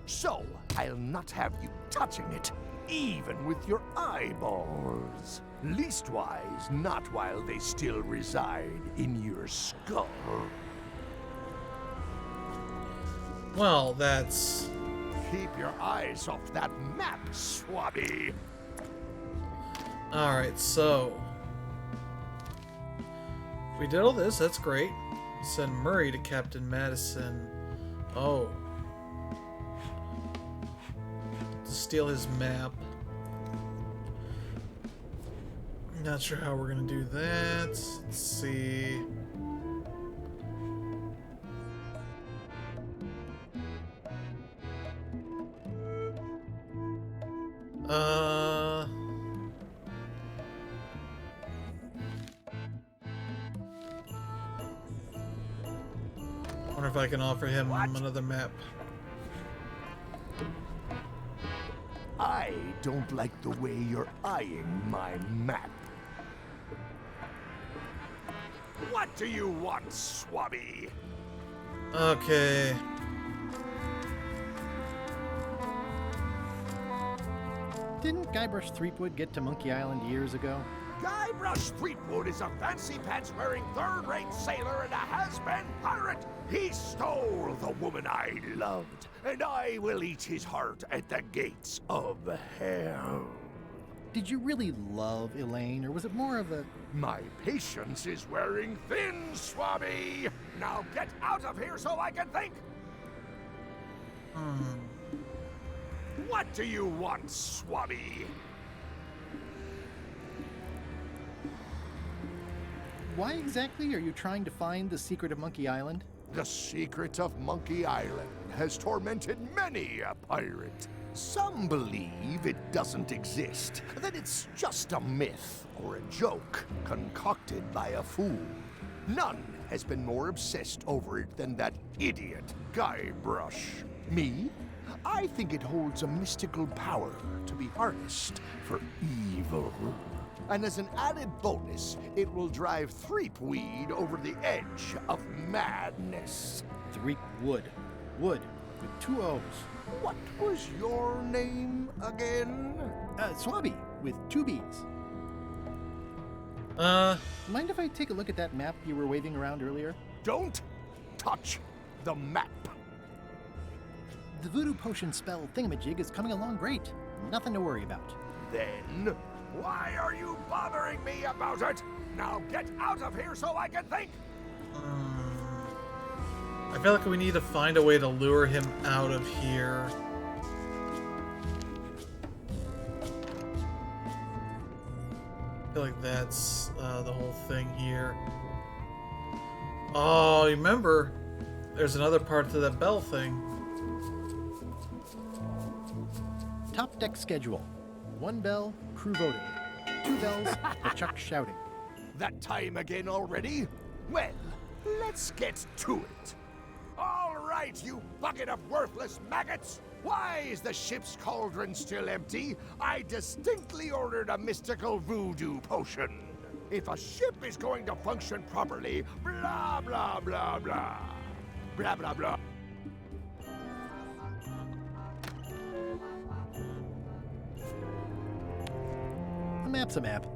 So, I'll not have you touching it, even with your eyeballs. Leastwise, not while they still reside in your skull. Well, that's... Keep your eyes off that map, Swabby. Alright, so... we did all this, that's great. Send Murray to Captain Madison. Oh. To steal his map. Not sure how we're gonna do that. Let's see. Wonder if I can offer him another map. I don't like the way you're eyeing my map. What do you want, Swabby? Okay. Didn't Guybrush Threepwood get to Monkey Island years ago? Guybrush Threepwood is a fancy pants-wearing third-rate sailor and a has-been pirate. He stole the woman I loved, and I will eat his heart at the gates of hell. Did you really love Elaine, or was it more of a... My patience is wearing thin, Swabby. Now get out of here so I can think. What do you want, Swabby? Why exactly are you trying to find the secret of Monkey Island? The secret of Monkey Island has tormented many a pirate. Some believe it doesn't exist, that it's just a myth or a joke concocted by a fool. None has been more obsessed over it than that idiot Guybrush. Me? I think it holds a mystical power to be harnessed for evil. And as an added bonus, it will drive Threepweed over the edge of madness. Threepwood. Wood, with 2 O's. What was your name again? Swabby, with 2 B's. Mind if I take a look at that map you were waving around earlier? Don't touch the map. The voodoo potion spell thingamajig is coming along great. Nothing to worry about. Then, why are you bothering me about it? Now get out of here so I can think! I feel like we need to find a way to lure him out of here. I feel like that's the whole thing here. Oh, remember, there's another part to that bell thing. Top deck schedule. 1 bell, crew voting. 2 bells, LeChuck shouting. That time again already? Well, let's get to it. All right, you bucket of worthless maggots! Why is the ship's cauldron still empty? I distinctly ordered a mystical voodoo potion. If a ship is going to function properly, blah, blah, blah, blah. blah blah blah. A map's a map.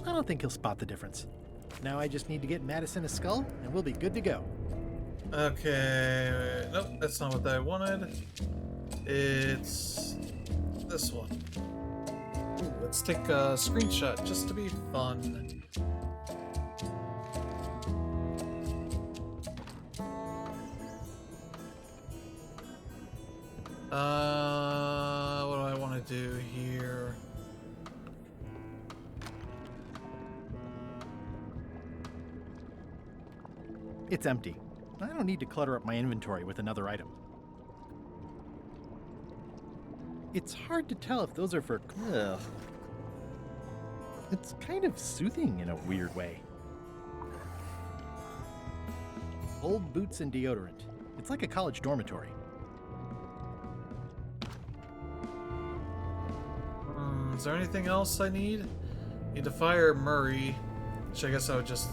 I don't think he'll spot the difference. Now I just need to get Madison a skull, and we'll be good to go. Okay, nope, that's not what I wanted. It's this one. Ooh, let's take a screenshot just to be fun. What do I want to do here? It's empty. I don't need to clutter up my inventory with another item. It's hard to tell if those are for... Ugh. It's kind of soothing in a weird way. Old boots and deodorant. It's like a college dormitory. Is there anything else I need? Need to fire Murray, which I guess I would just...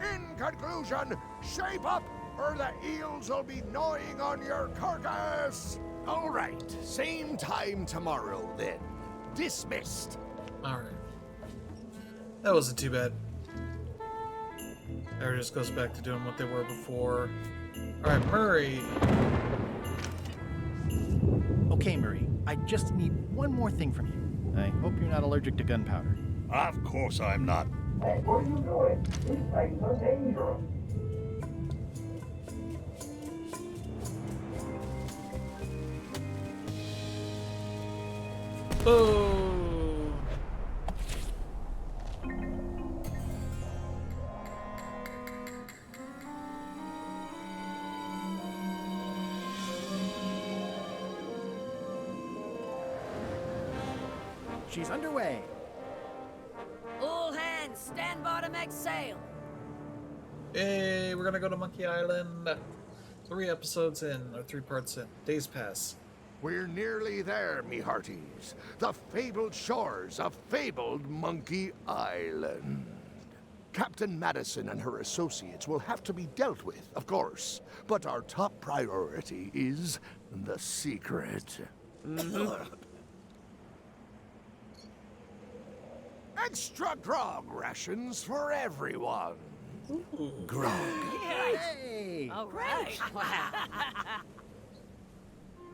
In conclusion, shape up, or the eels will be gnawing on your carcass. All right, same time tomorrow then. Dismissed. Alright. That wasn't too bad. Everyone just goes back to doing what they were before. Alright, Murray. Okay, Murray, I just need one more thing from you. I hope you're not allergic to gunpowder. Of course I'm not. Hey, what are you doing? These things are dangerous. Oh! She's underway. All hands, stand by to make sail. Hey, we're gonna go to Monkey Island. 3 episodes in, or 3 parts in. Days pass. We're nearly there, me hearties. The fabled shores of fabled Monkey Island. Captain Madison and her associates will have to be dealt with, of course. But our top priority is the secret. Extra grog rations for everyone. Grog. Hey! All right.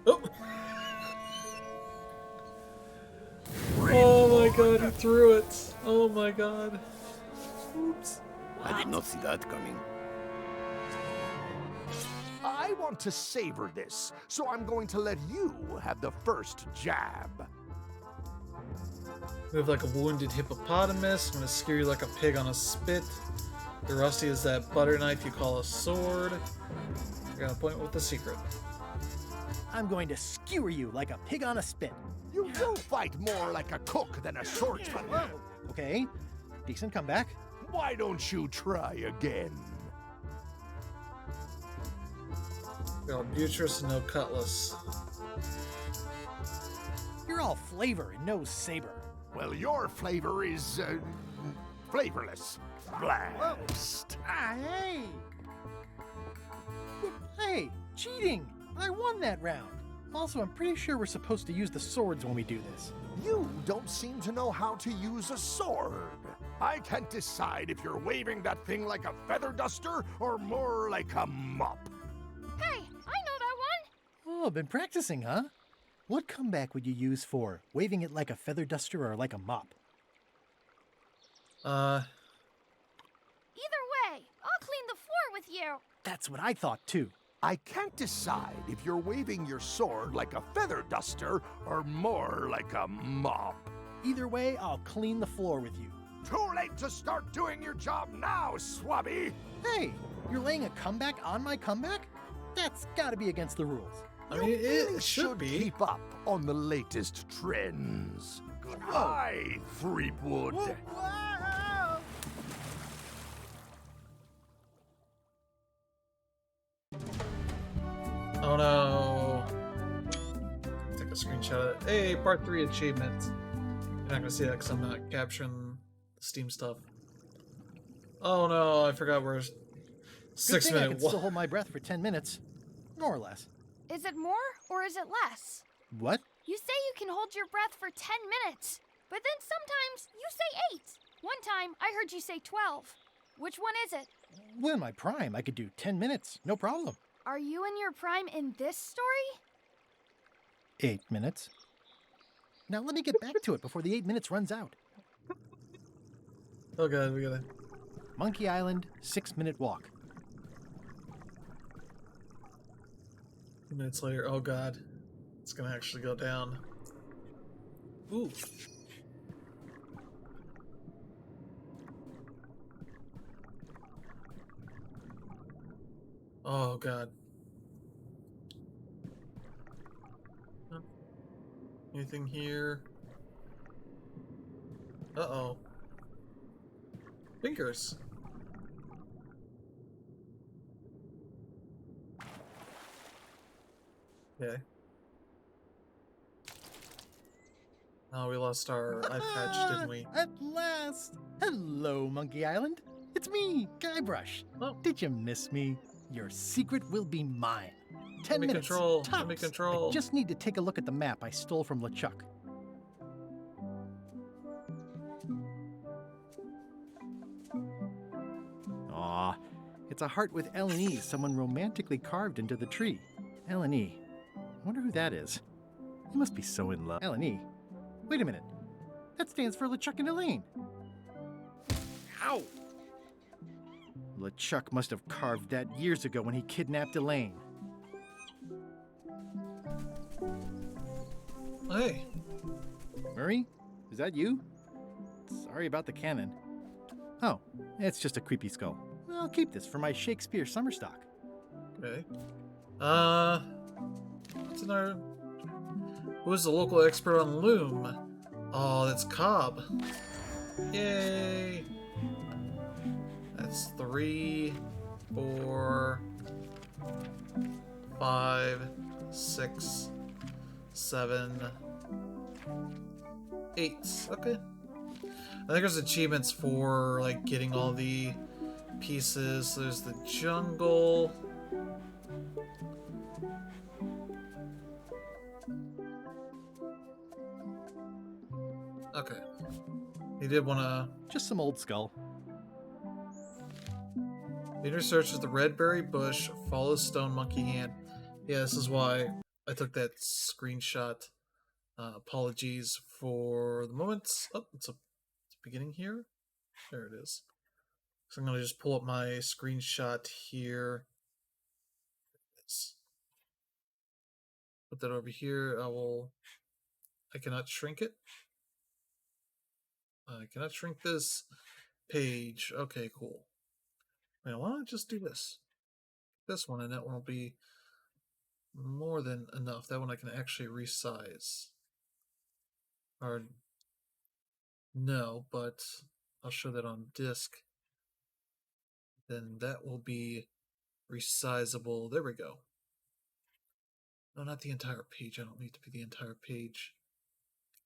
Oh! Oh my god, he threw it! Oh my god. Oops. I did not see that coming. I want to savor this, so I'm going to let you have the first jab. Move like a wounded hippopotamus. I'm gonna skewer you like a pig on a spit. The rusty is that butter knife you call a sword. You're gonna point with the secret. I'm going to skewer you like a pig on a spit. You do fight more like a cook than a swordsman. Okay, decent comeback. Why don't you try again? Got buttress and no cutlass. You're all flavor and no saber. Well, your flavor is, flavorless. Blast. Ah, hey! Hey, cheating! I won that round. Also, I'm pretty sure we're supposed to use the swords when we do this. You don't seem to know how to use a sword. I can't decide if you're waving that thing like a feather duster or more like a mop. Hey, I know that one! Oh, been practicing, huh? What comeback would you use for waving it like a feather duster or like a mop? Either way, I'll clean the floor with you. That's what I thought too. I can't decide if you're waving your sword like a feather duster or more like a mop. Either way, I'll clean the floor with you. Too late to start doing your job now, Swabby! Hey, you're laying a comeback on my comeback? That's gotta be against the rules. I mean, it should be. Keep up on the latest trends. Goodbye, Threepwood. Oh no. Take a screenshot of it. Hey, part 3 achievement. You're not gonna see that because I'm not capturing the Steam stuff. Oh no, I forgot where Good 6 thing I minute can still hold my breath for 10 minutes. More or less. Is it more or is it less? What? You say you can hold your breath for 10 minutes, but then sometimes you say 8. One time I heard you say 12. Which one is it? Well, in my prime, I could do 10 minutes. No problem. Are you in your prime in this story? 8 minutes. Now let me get back to it before the 8 minutes runs out. Oh god, we gotta. Monkey Island, 6-minute walk. 2 minutes later. Oh god. It's gonna actually go down. Ooh. Oh god. Huh. Anything here? Uh-oh. Fingers. Okay. Oh, we lost our eye patch, didn't we? At last! Hello, Monkey Island. It's me, Guybrush. Oh. Did you miss me? Your secret will be mine. 10 Let me minutes. control. Tops. Let me control. I just need to take a look at the map I stole from LeChuck. Aw, it's a heart with L&E someone romantically carved into the tree. L&E. I wonder who that is. He must be so in love. L&E. Wait a minute. That stands for LeChuck and Elaine. Ow! LeChuck must have carved that years ago when he kidnapped Elaine. Hey. Murray? Is that you? Sorry about the cannon. Oh, it's just a creepy skull. I'll keep this for my Shakespeare summer stock. Okay. What's in our... Who's the local expert on loom? Oh, that's Cobb. Yay! That's 3, 4, 5, 6, 7, 8. Okay. I think there's achievements for like getting all the pieces. There's the jungle. Okay. He did want to... Just some old skull. Leader searches the red berry bush, follows stone monkey hand. Yeah, this is why I took that screenshot. Apologies for the moment. Oh, it's beginning here. There it is. So I'm going to just pull up my screenshot here. Put that over here. I cannot shrink it. I cannot shrink this page. Okay, cool. Now, why don't I just do this? This one, and that one will be more than enough. That one I can actually resize. Or, no, but I'll show that on disk. Then that will be resizable. There we go. No, not the entire page. I don't need to be the entire page.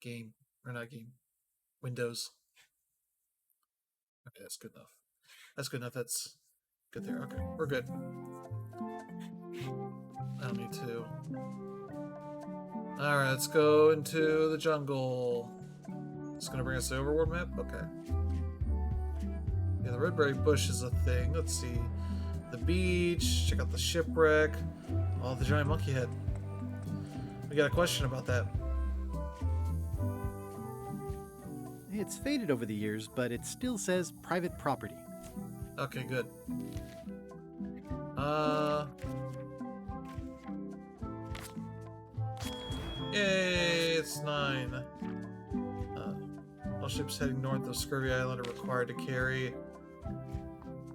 Game, or not game. Windows. Okay, that's good enough. That's good enough. That's good there. Okay, we're good. I don't need to. Alright, let's go into the jungle. It's gonna bring us to the overworld map? Okay. Yeah, the redberry bush is a thing. Let's see. The beach, check out the shipwreck. Oh, the giant monkey head. We got a question about that. It's faded over the years, but it still says private property. Okay, good. Yay, it's 9. All ships heading north of Scurvy Island are required to carry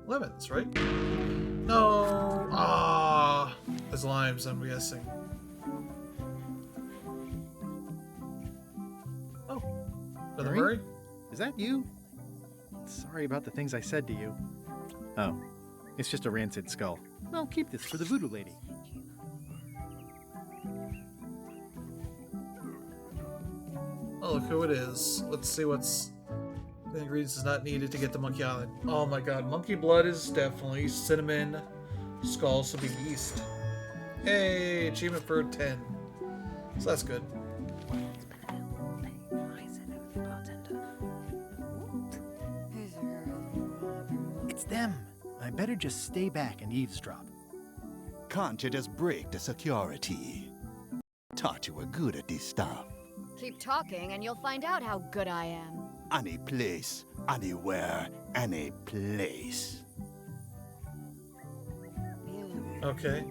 lemons, right? No! Ah! There's limes, I'm guessing. Oh. Another Murray? Murray? Is that you? Sorry about the things I said to you. Oh, it's just a rancid skull. I'll keep this for the voodoo lady. Oh, look who it is. Let's see what's The ingredients is not needed to get to Monkey Island. Oh my god, monkey blood is definitely cinnamon. Skull should be yeast. Hey, achievement for 10. So that's good. It's them. I better just stay back and eavesdrop. Can't you just break the security? Thought you were good at this stuff. Keep talking and you'll find out how good I am. Any place, anywhere, any place. Okay.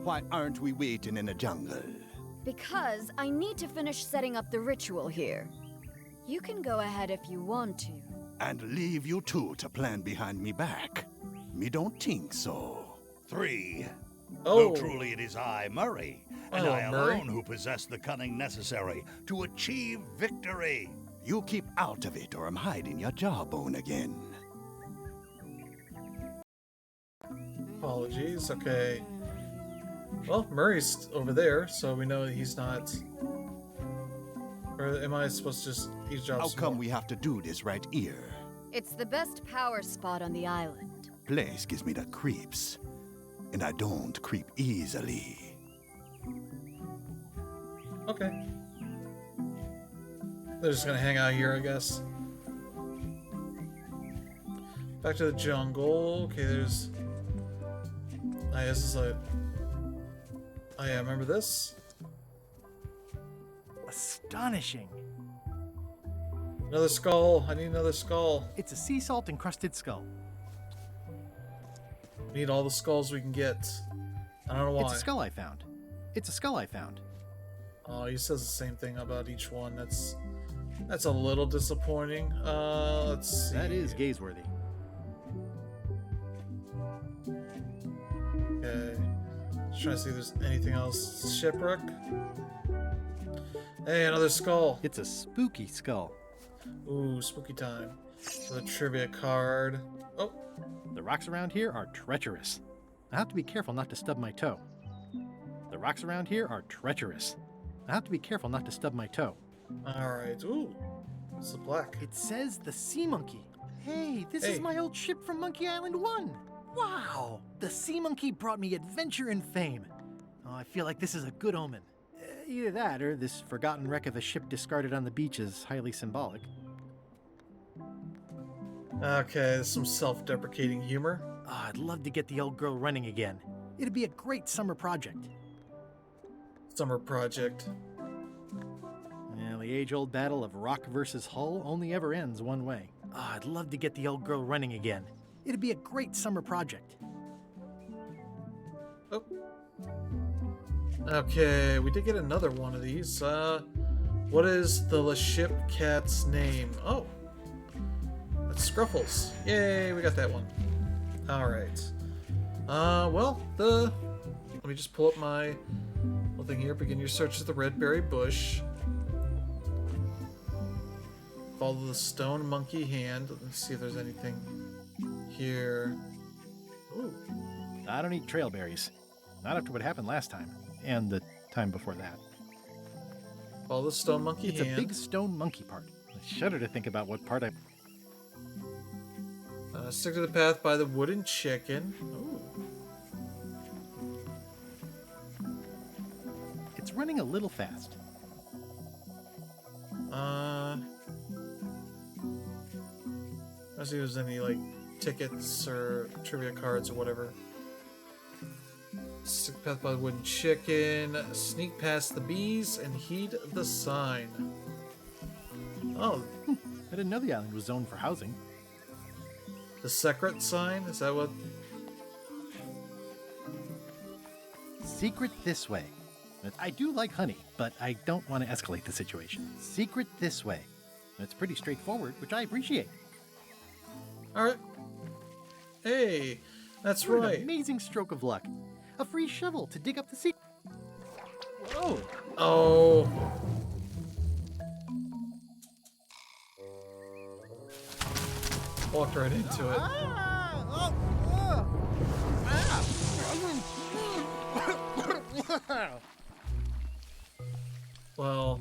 Why aren't we waiting in the jungle? Because I need to finish setting up the ritual here. You can go ahead if you want to. And leave you two to plan behind me back? Me don't think so. 3. Oh. Though truly it is I, Murray, and Oh, I Murray. alone who possess the cunning necessary to achieve victory. You keep out of it or I'm hiding your jawbone again. Apologies, okay. Well, Murray's over there, so we know that he's not... Or am I supposed to just eavesdrop How some come more? we have to do this right here? It's the best power spot on the island. Place gives me the creeps. And I don't creep easily. Okay. They're just gonna hang out here, I guess. Back to the jungle. Okay, there's... Ah, this is like... Oh yeah, remember this? Astonishing. Another skull. I need another skull. It's a sea salt encrusted skull. We need all the skulls we can get. I don't know why. It's a skull I found. It's a skull I found. Oh, he says the same thing about each one. That's a little disappointing. Let's see. That is gazeworthy. Okay. Just trying to see if there's anything else. Shipwreck. Hey, another skull. It's a spooky skull. Ooh, spooky time. The trivia card. Oh, The rocks around here are treacherous. I have to be careful not to stub my toe. The rocks around here are treacherous. I have to be careful not to stub my toe. alright. Ooh, it's the black. It says the Sea Monkey. Hey, this Hey. is my old ship from Monkey Island 1. Wow! The Sea Monkey brought me adventure and fame. Oh, I feel like this is a good omen. Either that, or this forgotten wreck of a ship discarded on the beach is highly symbolic. Okay, there's some self-deprecating humor. Oh, I'd love to get the old girl running again. It'd be a great summer project. Summer project. Well, the age-old battle of rock versus hull only ever ends one way. Oh, I'd love to get the old girl running again. It'd be a great summer project. Oh. Okay, we did get another one of these. What is the ship cat's name? Oh. That's Scruffles. Yay, we got that one. Alright. Well, let me just pull up my little thing here. Begin your search of the red berry bush. Follow the stone monkey hand. Let's see if there's anything here. Ooh. I don't eat trail berries. Not after what happened last time. And the time before that. Follow the stone monkey It's hand. a big stone monkey part. I shudder to think about what part I... Stick to the path by the wooden chicken. Ooh. It's running a little fast. Let's see if there's any, like, tickets or trivia cards or whatever. Stick the path by the wooden chicken. Sneak past the bees and heed the sign. Oh, I didn't know the island was zoned for housing. the secret sign? Is that what? Secret this way. I do like honey, but I don't want to escalate the situation. Secret this way. It's pretty straightforward, which I appreciate. Alright. Hey, that's What an right. amazing stroke of luck. A free shovel to dig up the secret. Whoa! Oh. Walked right into it. Well,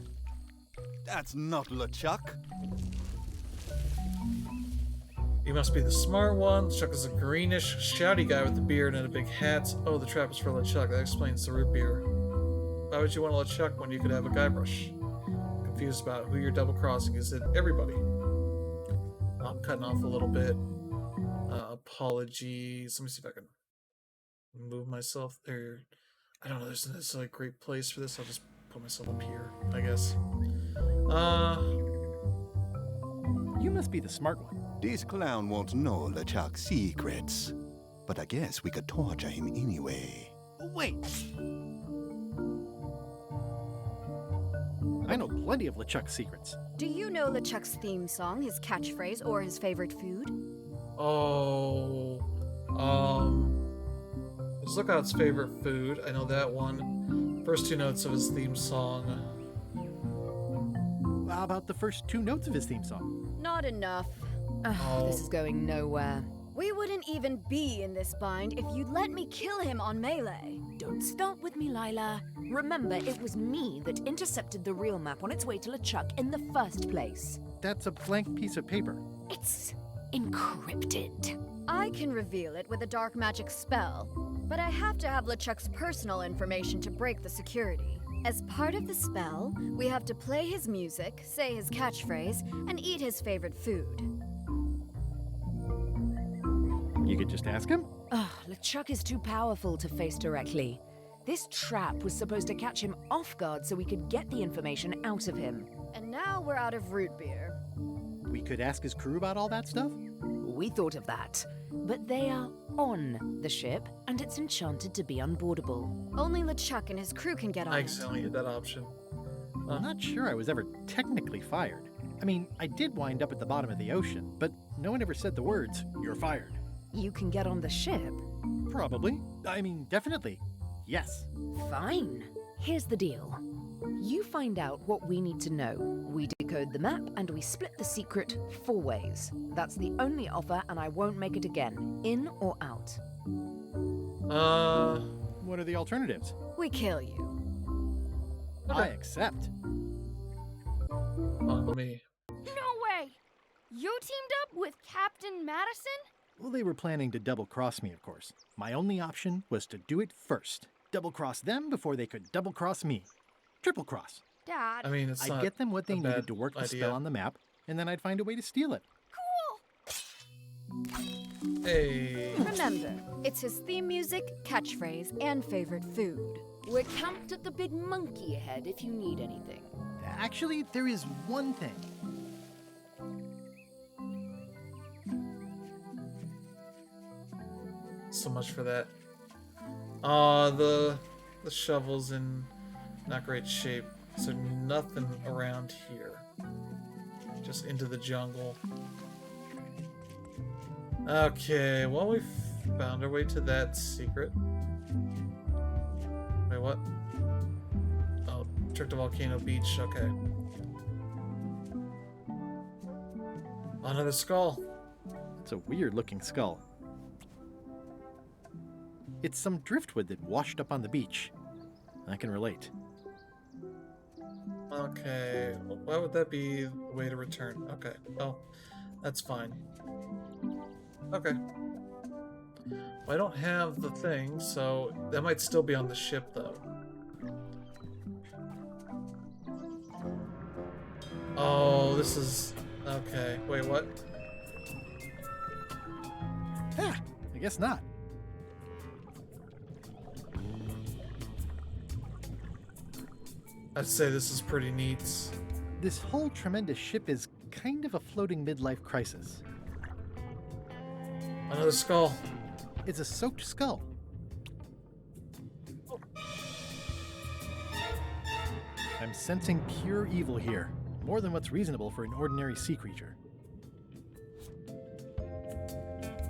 That's not LeChuck. You must be the smart one. LeChuck is a greenish, shouty guy with a beard and a big hat. Oh, the trap is for LeChuck. That explains the root beer. Why would you want a LeChuck when you could have a Guybrush? Confused about who you're double-crossing. Is it everybody? I'm cutting off a little bit. Apologies. Let me see if I can move myself there. I don't know. There's necessarily a great place for this. I'll just put myself up here, I guess. You must be the smart one. This clown won't know LeChuck's secrets. But I guess we could torture him anyway. Wait! I know plenty of LeChuck's secrets. Do you know LeChuck's theme song, his catchphrase, or his favorite food? Oh, it's Lookout's favorite food. I know that one. First 2 notes of his theme song. How about the first 2 notes of his theme song? Not enough. This is going nowhere. We wouldn't even be in this bind if you'd let me kill him on Melee. Don't start with me, Lila. Remember, it was me that intercepted the real map on its way to LeChuck in the first place. That's a blank piece of paper. It's encrypted. I can reveal it with a dark magic spell, but I have to have LeChuck's personal information to break the security. As part of the spell, we have to play his music, say his catchphrase, and eat his favorite food. You could just ask him? LeChuck is too powerful to face directly. This trap was supposed to catch him off guard so we could get the information out of him. And now we're out of root beer. We could ask his crew about all that stuff? We thought of that. But they are on the ship, and it's enchanted to be unboardable. Only LeChuck and his crew can get on I it. accidentally hit that option. I'm not sure I was ever technically fired. I mean, I did wind up at the bottom of the ocean, but no one ever said the words, "You're fired." You can get on the ship? Probably. I mean, definitely. Yes. Fine. Here's the deal. You find out what we need to know. We decode the map, and we split the secret 4 ways. That's the only offer, and I won't make it again. In or out? What are the alternatives? We kill you. I accept. Let me... No way! You teamed up with Captain Madison? Well, they were planning to double-cross me, of course. My only option was to do it first. Double-cross them before they could double-cross me. Triple-cross. Dad. I mean, it's I'd not get them what they a bad needed to work the idea. spell on the map, and then I'd find a way to steal it. Cool! Hey. Remember, it's his theme music, catchphrase, and favorite food. We're camped at the Big Monkey Head if you need anything. Actually, there is one thing. So much for that. The shovel's in not great shape. So nothing around here. Just into the jungle. Okay, well we found our way to that secret. Wait, what? Oh, Trick to Volcano Beach, okay. Another skull. It's a weird-looking skull. It's some driftwood that washed up on the beach. I can relate. Okay, why would that be the way to return? Okay, oh, that's fine. Okay. Well, I don't have the thing, so that might still be on the ship, though. Oh, this is... Okay, wait, what? Ah, I guess not. I'd say this is pretty neat. This whole tremendous ship is kind of a floating midlife crisis. Another skull. It's a soaked skull. I'm sensing pure evil here, more than what's reasonable for an ordinary sea creature.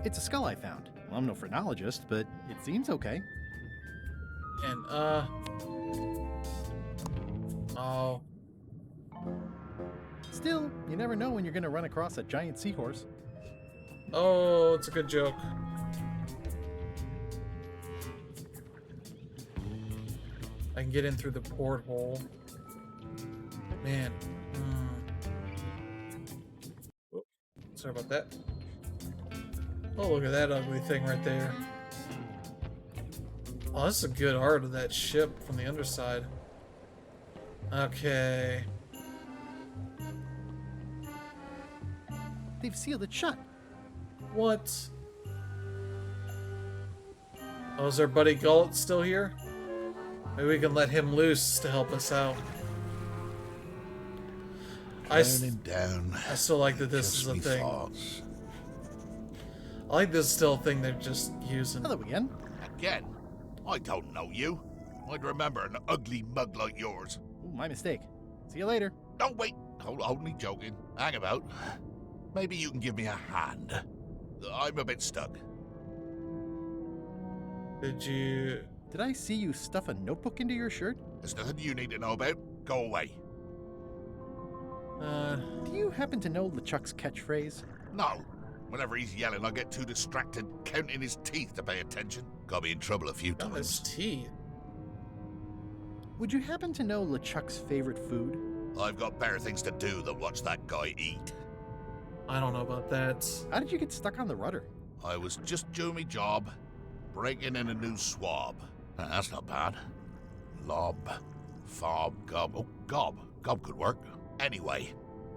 It's a skull I found. Well, I'm no phrenologist, but it seems okay. And, oh. Still, you never know when you're going to run across a giant seahorse. Oh, it's a good joke. I can get in through the porthole. Man. Oh, sorry about that. Oh, look at that ugly thing right there. Oh, this is a good art of that ship from the underside. Okay. They've sealed it shut. What? Oh, is our buddy Gullet still here? Maybe we can let him loose to help us out. I still like that this is a thing. Thoughts. I like this is still a thing they're just using. Hello again. Again? I don't know you. I'd remember an ugly mug like yours. Ooh, my mistake. See you later. Oh, wait. Only joking. Hang about. Maybe you can give me a hand. I'm a bit stuck. Did I see you stuff a notebook into your shirt? There's nothing you need to know about. Go away. Do you happen to know LeChuck's catchphrase? No. Whenever he's yelling, I get too distracted counting his teeth to pay attention. Got me in trouble a few times. His teeth? Would you happen to know LeChuck's favorite food? I've got better things to do than watch that guy eat. I don't know about that. How did you get stuck on the rudder? I was just doing my job, breaking in a new swab. That's not bad. Lob, fob, gob. Oh, gob. Gob could work. Anyway,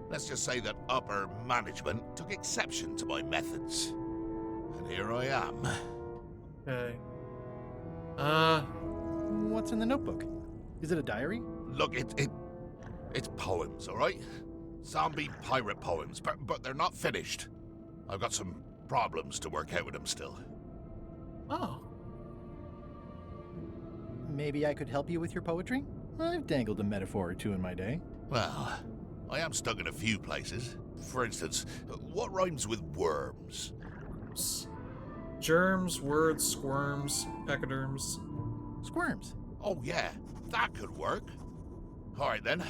let's just say that upper management took exception to my methods. And here I am. Okay. What's in the notebook? Is it a diary? Look, it's poems, all right? Zombie pirate poems, but they're not finished. I've got some problems to work out with them still. Oh. Maybe I could help you with your poetry? I've dangled a metaphor or two in my day. Well, I am stuck in a few places. For instance, what rhymes with worms? Germs, words, squirms, pachyderms. Squirms. Oh yeah, that could work. Alright then.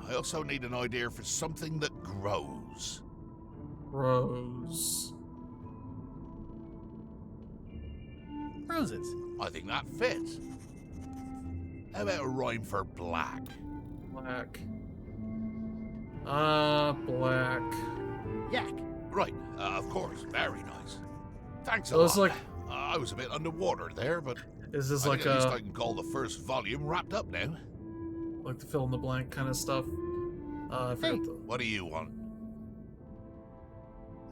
I also need an idea for something that grows. Rose. Roses. I think that fits. How about a rhyme for black? Black. Black. Yak. Right, of course. Very nice. Thanks a So it's lot. like- I was a bit underwater there, but Is this I like think at least I can call the first volume wrapped up now. like the fill in the blank kind of stuff? I forget Hey. What do you want?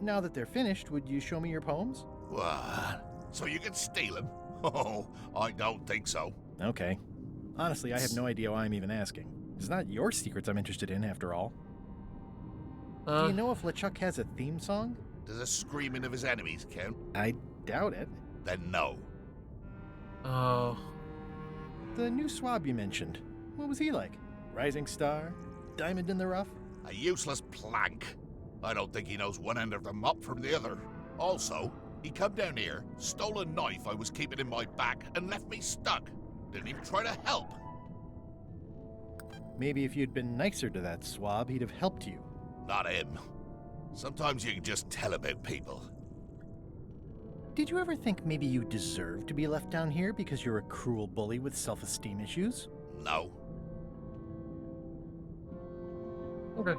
Now that they're finished, would you show me your poems? What? So you can steal them? Oh, I don't think so. Okay. Honestly, I have no idea why I'm even asking. It's not your secrets I'm interested in, after all. Do you know if LeChuck has a theme song? Does the screaming of his enemies count? I doubt it. Then no. Oh. The new swab you mentioned. What was he like? Rising star? Diamond in the rough? A useless plank. I don't think he knows one end of the mop from the other. Also, he come down here, stole a knife I was keeping in my back, and left me stuck. Didn't even try to help. Maybe if you'd been nicer to that swab, he'd have helped you. Not him. Sometimes you can just tell about people. Did you ever think maybe you deserve to be left down here because you're a cruel bully with self-esteem issues? No. Okay.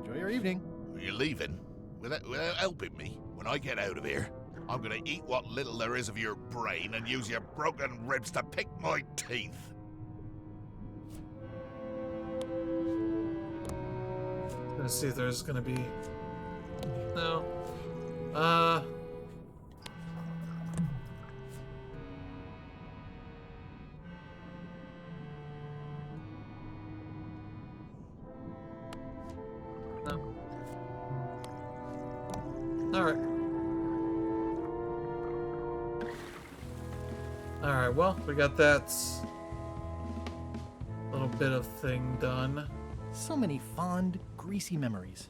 Enjoy your evening. Are you leaving? Without helping me? When I get out of here, I'm gonna eat what little there is of your brain and use your broken ribs to pick my teeth. Let's see if there's gonna be. No. No. Alright. Alright, well, we got that little bit of thing done. So many fond, greasy memories.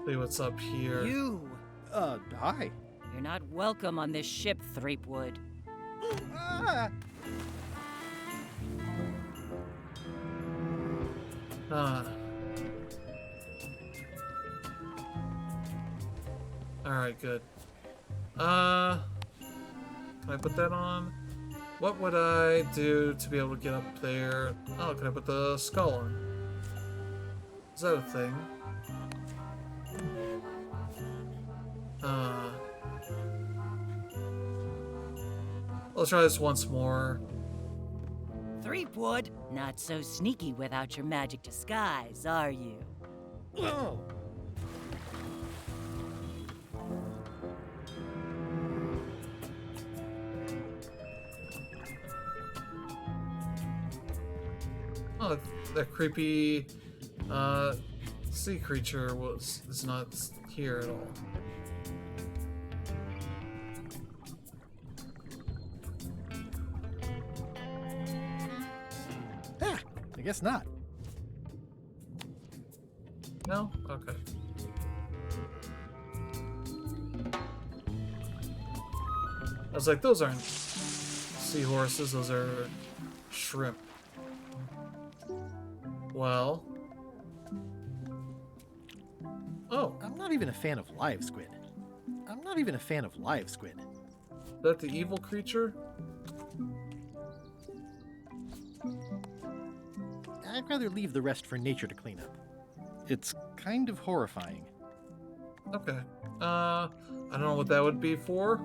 See what's up here. You! Hi. You're not welcome on this ship, Threepwood. Ah! Alright, good. Can I put that on? What would I do to be able to get up there? Oh, can I put the skull on? Is that a thing? Uh, let's try this once more. Threepwood, not so sneaky without your magic disguise, are you? Oh. Oh, that creepy sea creature is not here at all. Ah, I guess not. No? Okay. I was like, those aren't seahorses, those are shrimp. Well. Oh. I'm not even a fan of live squid. I'm not even a fan of live squid. Is that the evil creature? I'd rather leave the rest for nature to clean up. It's kind of horrifying. Okay. I don't know what that would be for.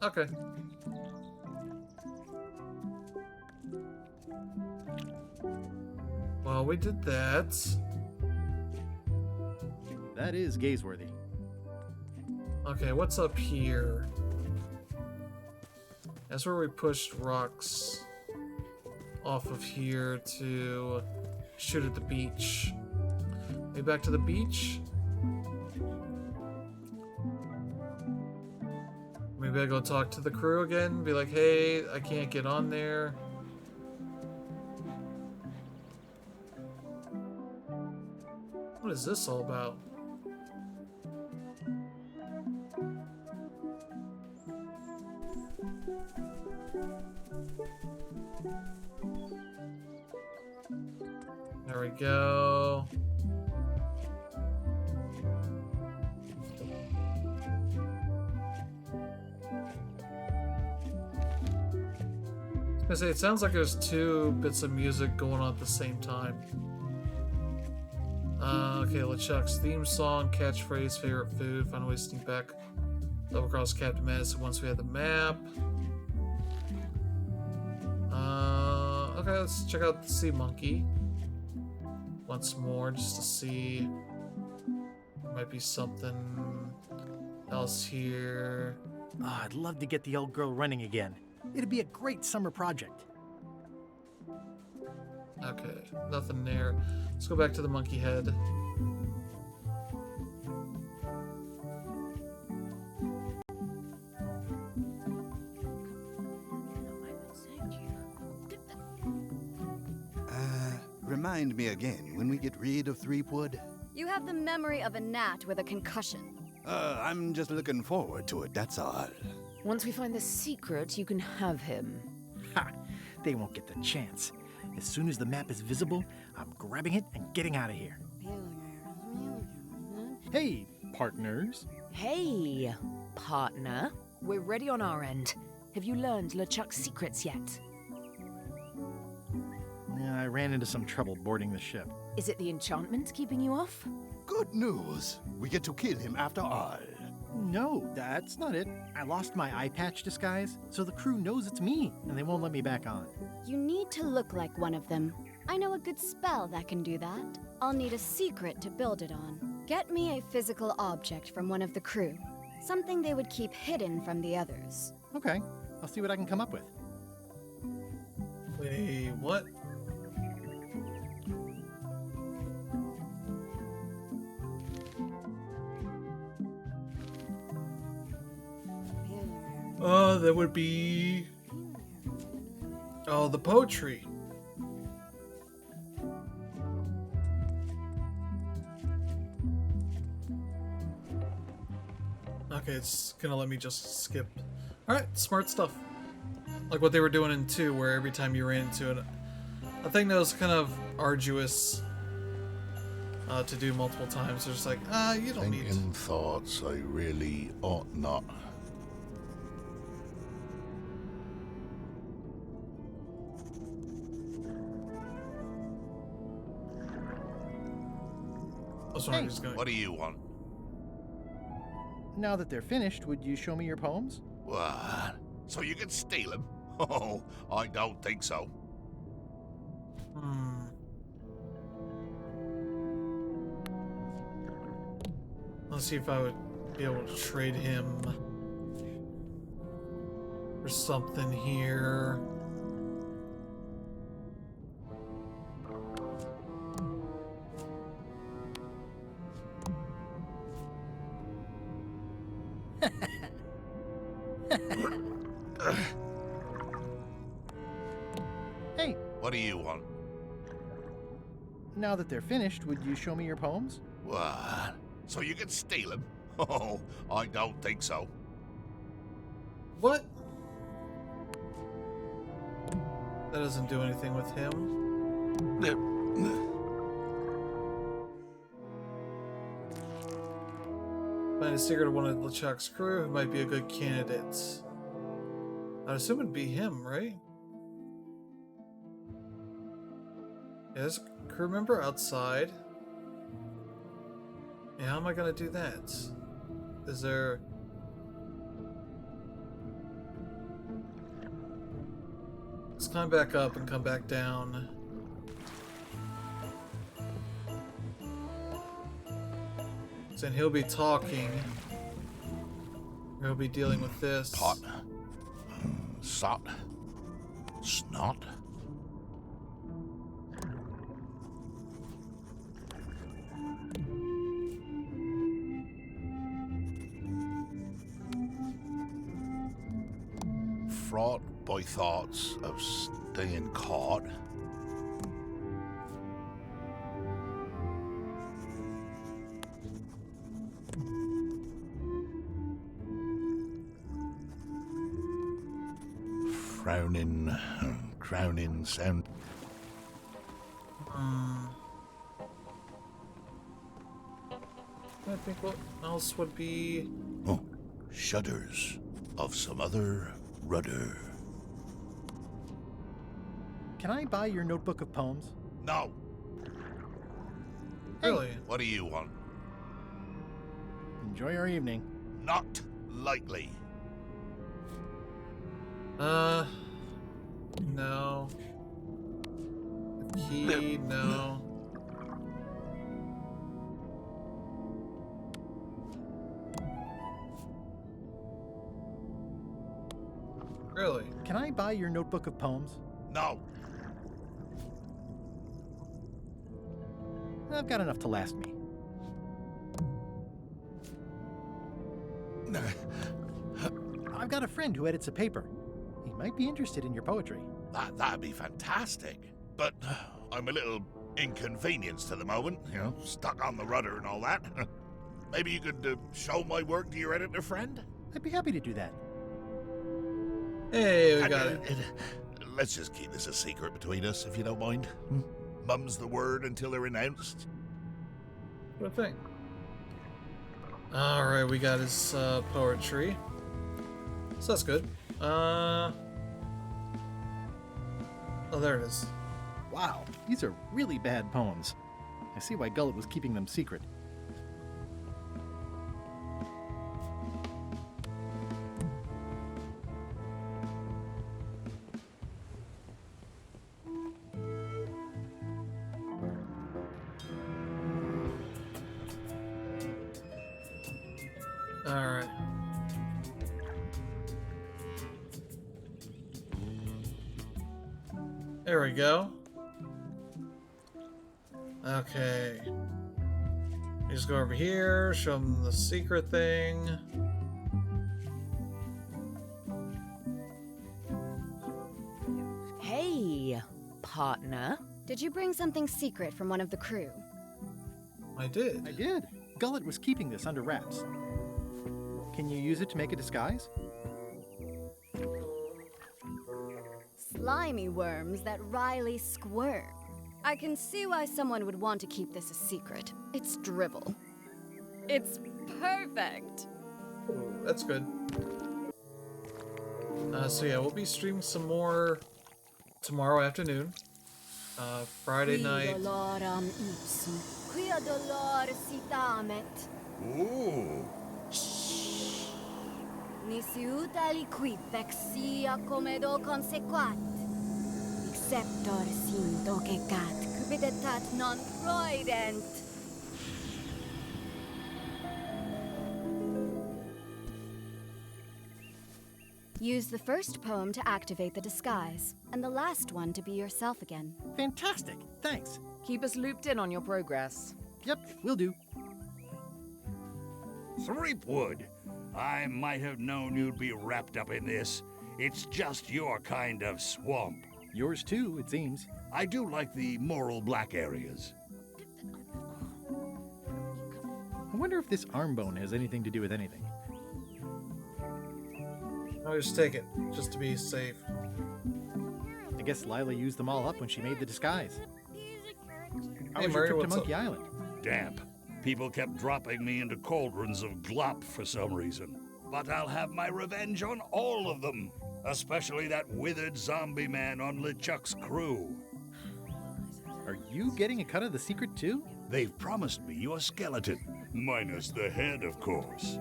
Okay. Well, we did that. That is gazeworthy. Okay, what's up here? That's where we pushed rocks off of here to shoot at the beach. Maybe back to the beach? Maybe I go talk to the crew again, be like, hey, I can't get on there. What is this all about? There we go. I was gonna say, it sounds like there's two bits of music going on at the same time. Okay, LeChuck's theme song, catchphrase, favorite food, find a way to sneak back. Double cross Captain Madison once we had the map. Okay, let's check out the sea monkey once more just to see. There might be something else here. Oh, I'd love to get the old girl running again. It'd be a great summer project. Okay, nothing there. Let's go back to the monkey head. Remind me again when we get rid of Threepwood. You have the memory of a gnat with a concussion. I'm just looking forward to it, that's all. Once we find the secret, you can have him. Ha! They won't get the chance. As soon as the map is visible, I'm grabbing it and getting out of here. Hey, partners. Hey, partner. We're ready on our end. Have you learned LeChuck's secrets yet? Yeah, I ran into some trouble boarding the ship. Is it the enchantment keeping you off? Good news. We get to kill him after all. No, that's not it. I lost my eye patch disguise, so the crew knows it's me, and they won't let me back on. You need to look like one of them. I know a good spell that can do that. I'll need a secret to build it on. Get me a physical object from one of the crew. Something they would keep hidden from the others. Okay, I'll see what I can come up with. Wait, what? That would be... Oh, the poetry. Okay, it's gonna let me just skip. Alright, smart stuff. Like what they were doing in 2, where every time you ran into a thing that was kind of arduous to do multiple times, they're just like, you don't need... Thinking thoughts I really ought not. was wondering who's going. What do you want? Now that they're finished, would you show me your poems? What? So you can steal them? Oh, I don't think so. Let's see if I would be able to trade him for something here. Hey, What do you want? now that they're finished, would you show me your poems? What? So you can steal them? Oh, I don't think so. What? That doesn't do anything with him. Find a secret of one of LeChuck's crew who might be a good candidate. I'd assume it'd be him, right? Yeah, there's a crew member outside. Yeah, how am I gonna do that? Is there... Let's climb back up and come back down. And he'll be talking. He'll be dealing with this. Pot. Sot. Snot. Fraught by thoughts of staying caught. Crowning sound. I think what else would be... Oh, shudders of some other rudder. Can I buy your notebook of poems? No. Really? What do you want? Enjoy our evening. Not likely. No. The key, no. Really? Can I buy your notebook of poems? No. I've got enough to last me. I've got a friend who edits a paper. He might be interested in your poetry. That'd be fantastic. But I'm a little inconvenienced at the moment, you know, stuck on the rudder and all that. Maybe you could show my work to your editor friend? I'd be happy to do that. Hey, we got it. Let's just keep this a secret between us, if you don't mind. Mum's the word until they're announced. What thing? Alright, we got his poetry. So that's good. Oh, there it is. Wow, these are really bad poems. I see why Gullet was keeping them secret. Alright. There we go. Okay. You just go over here, show them the secret thing. Hey, partner. Did you bring something secret from one of the crew? I did. I did. Gullet was keeping this under wraps. Can you use it to make a disguise? Slimy worms that wryly squirm. I can see why someone would want to keep this a secret. It's drivel. It's perfect. Ooh, that's good. So yeah, we'll be streaming some more tomorrow afternoon. Friday night. Doloram ipsum, quia dolor sit amet. Ooh. Nisi ut aliquid vexia comedo consequat. Exceptor sim docecat cupiditat non proident. Use the first poem to activate the disguise, and the last one to be yourself again. Fantastic. Thanks. Keep us looped in on your progress. Yep, will do. Threepwood, I might have known you'd be wrapped up in this. It's just your kind of swamp. Yours too, it seems. I do like the moral black areas. I wonder if this arm bone has anything to do with anything. I'll just take it, just to be safe. I guess Lila used them all up when she made the disguise. How Hey, was Murray, your trip to what's Monkey up? Island? Damp. People kept dropping me into cauldrons of glop for some reason. But I'll have my revenge on all of them. Especially that withered zombie man on LeChuck's crew. Are you getting a cut of the secret too? They've promised me your skeleton. Minus the head, of course.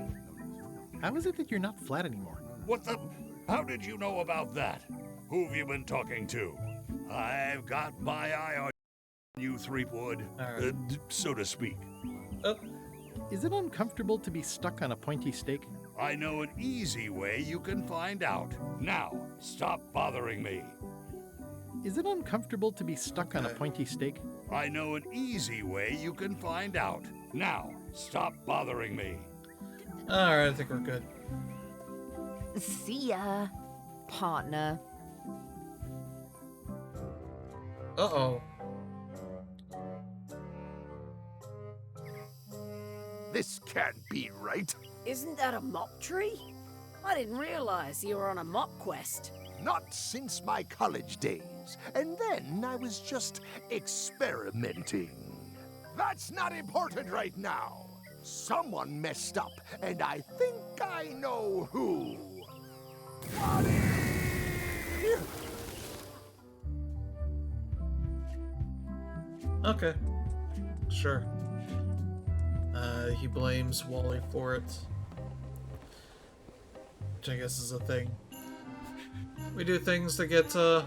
How is it that you're not flat anymore? What the? How did you know about that? Who've you been talking to? I've got my eye on you, Threepwood, Right. so to speak. Is it uncomfortable to be stuck on a pointy stake? I know an easy way you can find out. Now, stop bothering me. Is it uncomfortable to be stuck on a pointy stake? I know an easy way you can find out. Now, stop bothering me. Alright, I think we're good. See ya, partner. Uh-oh. This can't be right. Isn't that a mop tree? I didn't realize you were on a mop quest. Not since my college days. And then I was just experimenting. That's not important right now. Someone messed up, and I think I know who. Okay. Sure. He blames Wally for it. Which I guess is a thing. We do things to get, Ooh,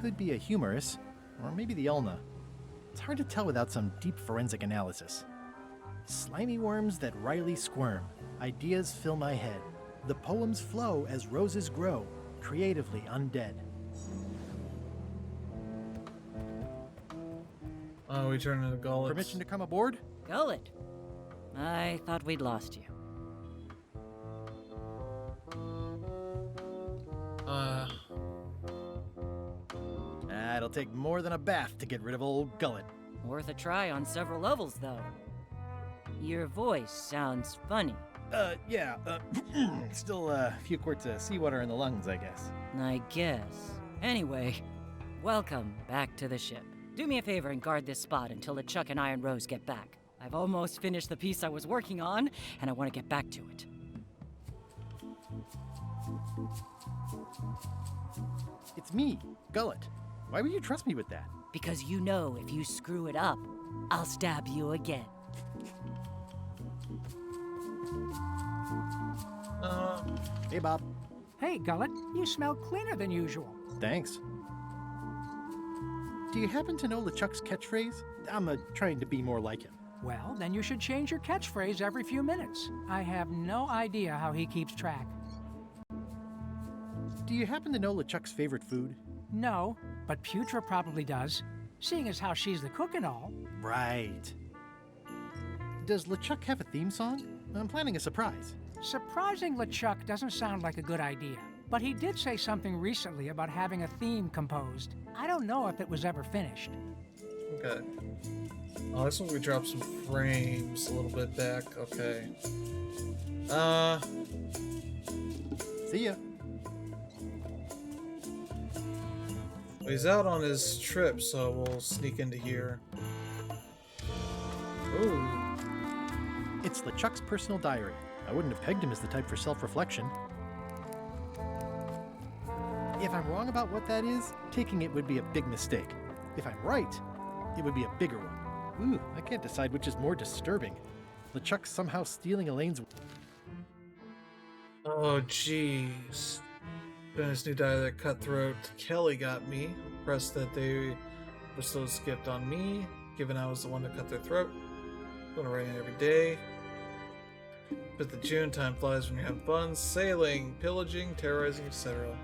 could be a humerus, or maybe the ulna. It's hard to tell without some deep forensic analysis. Slimy worms that wryly squirm. Ideas fill my head. The poems flow as roses grow, creatively undead. we turn into gullets. Permission to come aboard? Gullet. I thought we'd lost you. It'll take more than a bath to get rid of old Gullet. Worth a try on several levels, though. Your voice sounds funny. Yeah, still a few quarts of seawater in the lungs, I guess. I guess. Anyway, welcome back to the ship. Do me a favor and guard this spot until LeChuck and Iron Rose get back. I've almost finished the piece I was working on, and I want to get back to it. It's me, Gullet. Why would you trust me with that? Because you know if you screw it up, I'll stab you again. Hey, Bob. Hey, Gullet, you smell cleaner than usual. Thanks. Do you happen to know LeChuck's catchphrase? I'm trying to be more like him. Well, then you should change your catchphrase every few minutes. I have no idea how he keeps track. Do you happen to know LeChuck's favorite food? No, but Putra probably does, seeing as how she's the cook and all. Right. Does LeChuck have a theme song? I'm planning a surprise. Surprising LeChuck doesn't sound like a good idea, but he did say something recently about having a theme composed. I don't know if it was ever finished. Okay. Oh, this one we dropped some frames a little bit back. Okay. See ya. He's out on his trip, so we'll sneak into here. Ooh. It's LeChuck's personal diary. I wouldn't have pegged him as the type for self-reflection. If I'm wrong about what that is, taking it would be a big mistake. If I'm right, it would be a bigger one. Ooh, I can't decide which is more disturbing. LeChuck somehow stealing Elaine's... Oh, jeez. Finished new diet Cutthroat. Kelly got me. Impressed that they were so skipped on me, given I was the one to cut their throat. Gonna write in every day. But the June time flies when you have fun. Sailing, pillaging, terrorizing, etc.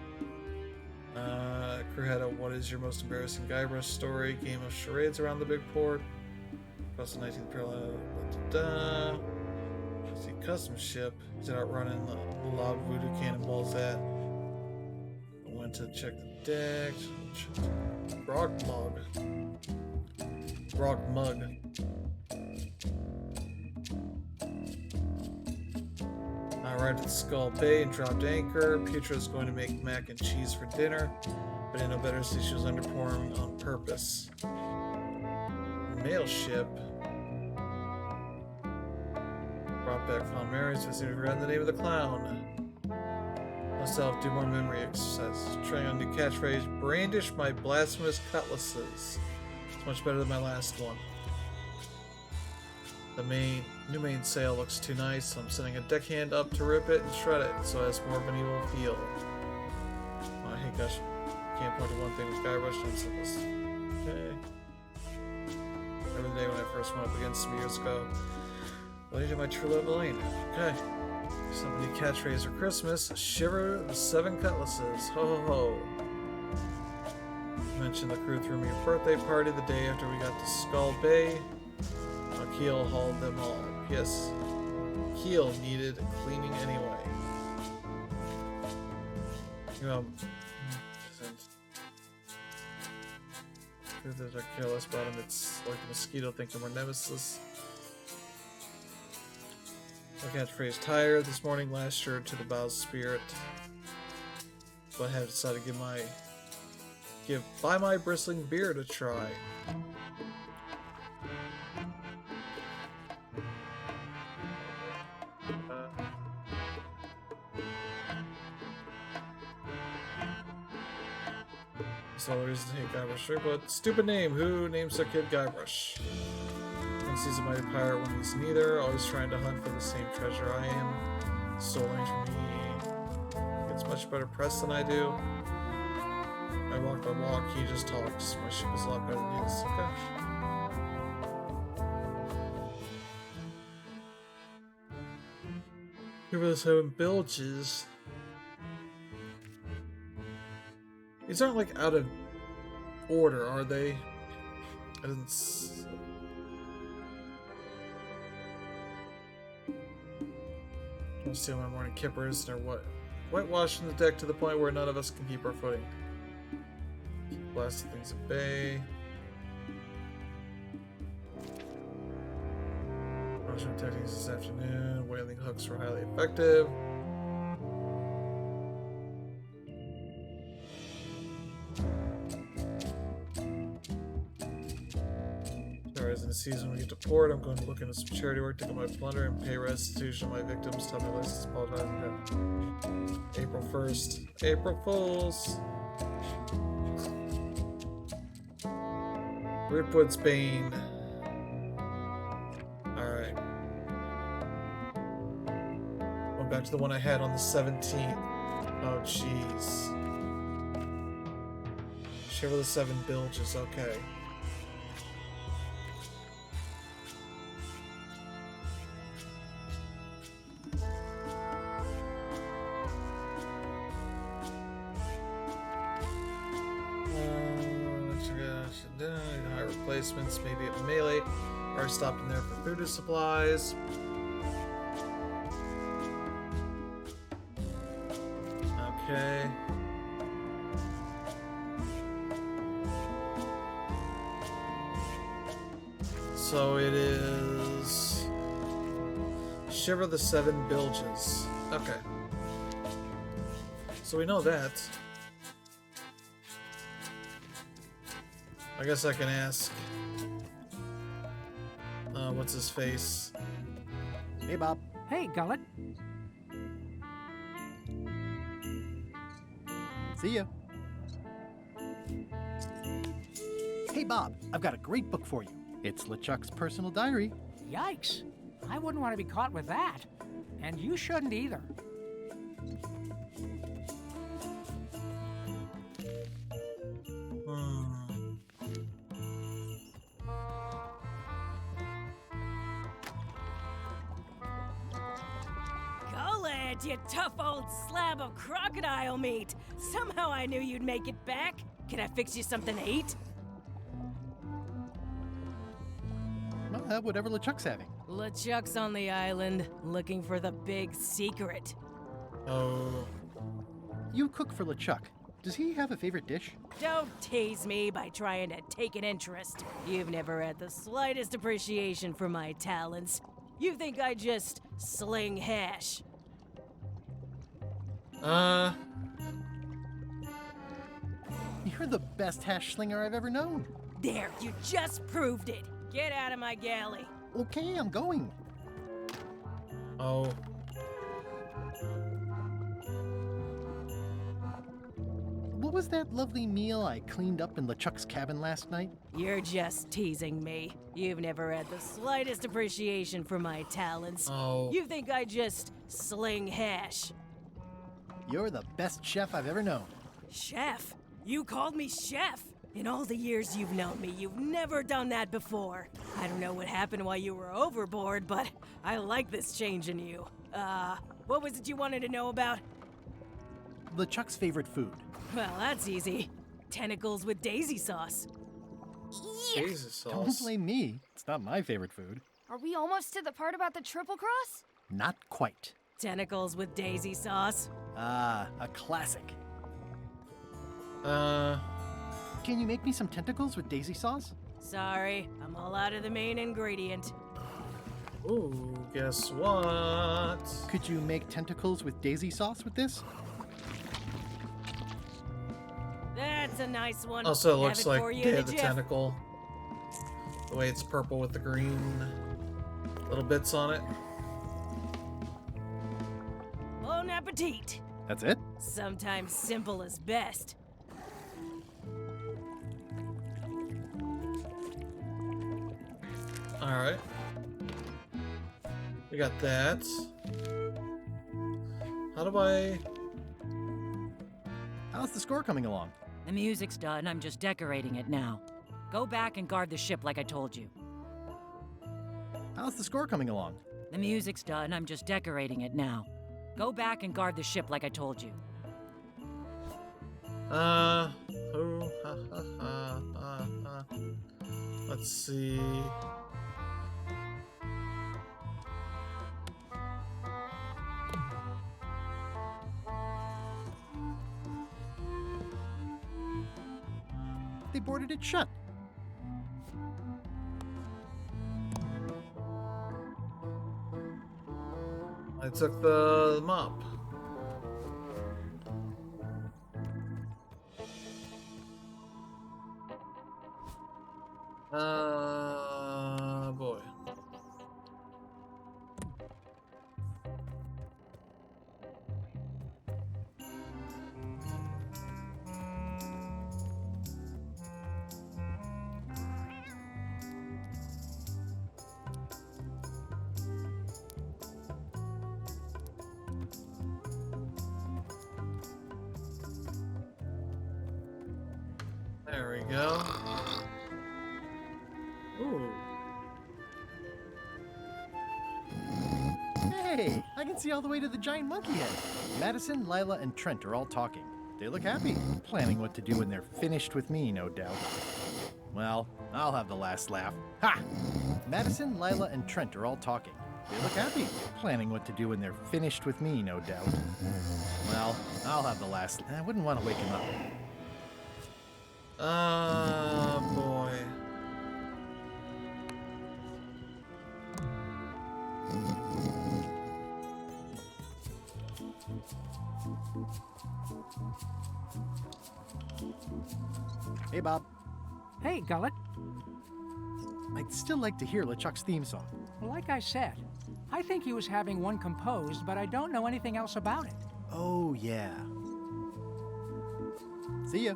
Crew had a what is your most embarrassing Guybrush story? Game of charades around the big port. Across the 19th parallel. See, custom ship. He's out running the lob voodoo cannonballs at. Went to check the deck. Grog mug. Grog mug. I arrived at Skull Bay and dropped anchor. Petra's going to make mac and cheese for dinner, but I know better since she was underpouring on purpose. Mail ship. Brought back Fawn Mary's. I seem to have forgotten the name of the clown. Myself, do more memory exercises. Trying on new catchphrase. Brandish my blasphemous cutlasses. It's much better than my last one. The new mainsail looks too nice, so I'm sending a deckhand up to rip it and shred it, so it has more of an evil feel. Oh, I hate gosh. Can't point to one thing with Guybrush and this. Okay. Remember the day when I first went up against some years ago. Related to my true love Elaine. Okay. Somebody catchphrase for Christmas. Shiver the 7 cutlasses. Ho ho ho. Mentioned the crew threw me a birthday party the day after we got to Skull Bay. Keel hauled them all. Yes, Keel needed cleaning anyway. There's a careless about him. It's like the mosquito thinking we're nemesis. My catchphrase tired this morning. Last year to the bow's spirit, but I have decided to give by my bristling beard a try. All the reasons to hate Guybrush, but stupid name. Who names their kid Guybrush? Thinks he's a mighty pirate when he's neither. Always trying to hunt for the same treasure I am. Stolen from me. Gets much better press than I do. I walk my walk. He just talks. My ship is a lot better than his. Okay. Here for the 7 bilges. These aren't like out of order, are they? I didn't. I'll steal my morning kippers or what? Whitewashing the deck to the point where none of us can keep our footing. Blasting things at bay. Punishment techniques this afternoon. Whaling hooks were highly effective. In the season we get to port, I'm going to look into some charity work, take up my plunder, and pay restitution to my victims. Tell my license, apologizing. April 1st. April Fools! Ripwood's Bane. Alright. Went back to the one I had on the 17th. Oh, jeez. Shiver the 7 bilges, okay. High replacements, maybe at melee. Already stopped in there for food supplies. Okay. So it is Shiver the 7 bilges. Okay. So we know that. I guess I can ask. What's his face? Hey, Bob. Hey, Gullet. See ya. Hey, Bob, I've got a great book for you. It's LeChuck's personal diary. Yikes. I wouldn't want to be caught with that. And you shouldn't either. Golad, you tough old slab of crocodile meat. Somehow I knew you'd make it back. Can I fix you something to eat? I'll have whatever LeChuck's having. LeChuck's on the island, looking for the big secret. Oh. You cook for LeChuck. Does he have a favorite dish? Don't tease me by trying to take an interest. You've never had the slightest appreciation for my talents. You think I just sling hash. You're the best hash slinger I've ever known. There, you just proved it. Get out of my galley. Okay, I'm going. Oh. What was that lovely meal I cleaned up in LeChuck's cabin last night? You're just teasing me. You've never had the slightest appreciation for my talents. Oh. You think I just sling hash. You're the best chef I've ever known. Chef? You called me chef? In all the years you've known me, you've never done that before. I don't know what happened while you were overboard, but I like this change in you. What was it you wanted to know about? LeChuck's favorite food. Well, that's easy. Tentacles with daisy sauce. Daisy sauce. Don't blame me. It's not my favorite food. Are we almost to the part about the triple cross? Not quite. Tentacles with daisy sauce. Ah, a classic. Can you make me some tentacles with daisy sauce? Sorry, I'm all out of the main ingredient. Ooh, guess what? Could you make tentacles with daisy sauce with this? That's a nice one. Also, it Have looks it like for you Day in a of the jiff. Tentacle. The way it's purple with the green little bits on it. Bon appetit. That's it? Sometimes simple is best. Alright. We got that. How do I... How's the score coming along? The music's done, I'm just decorating it now. Go back and guard the ship like I told you. How's the score coming along? The music's done, I'm just decorating it now. Go back and guard the ship like I told you. Let's see. They boarded it shut. I took the mop. Boy. There we go. Ooh. Hey, I can see all the way to the giant monkey head. Madison, Lila, and Trent are all talking. They look happy, planning what to do when they're finished with me, no doubt. Well, I'll have the last laugh. Ha! Madison, Lila, and Trent are all talking. They look happy, planning what to do when they're finished with me, no doubt. Well, I'll have the last. I wouldn't want to wake him up. Boy. Hey, Bob. Hey, Gullet. I'd still like to hear LeChuck's theme song. Like I said, I think he was having one composed, but I don't know anything else about it. Oh, yeah. See ya.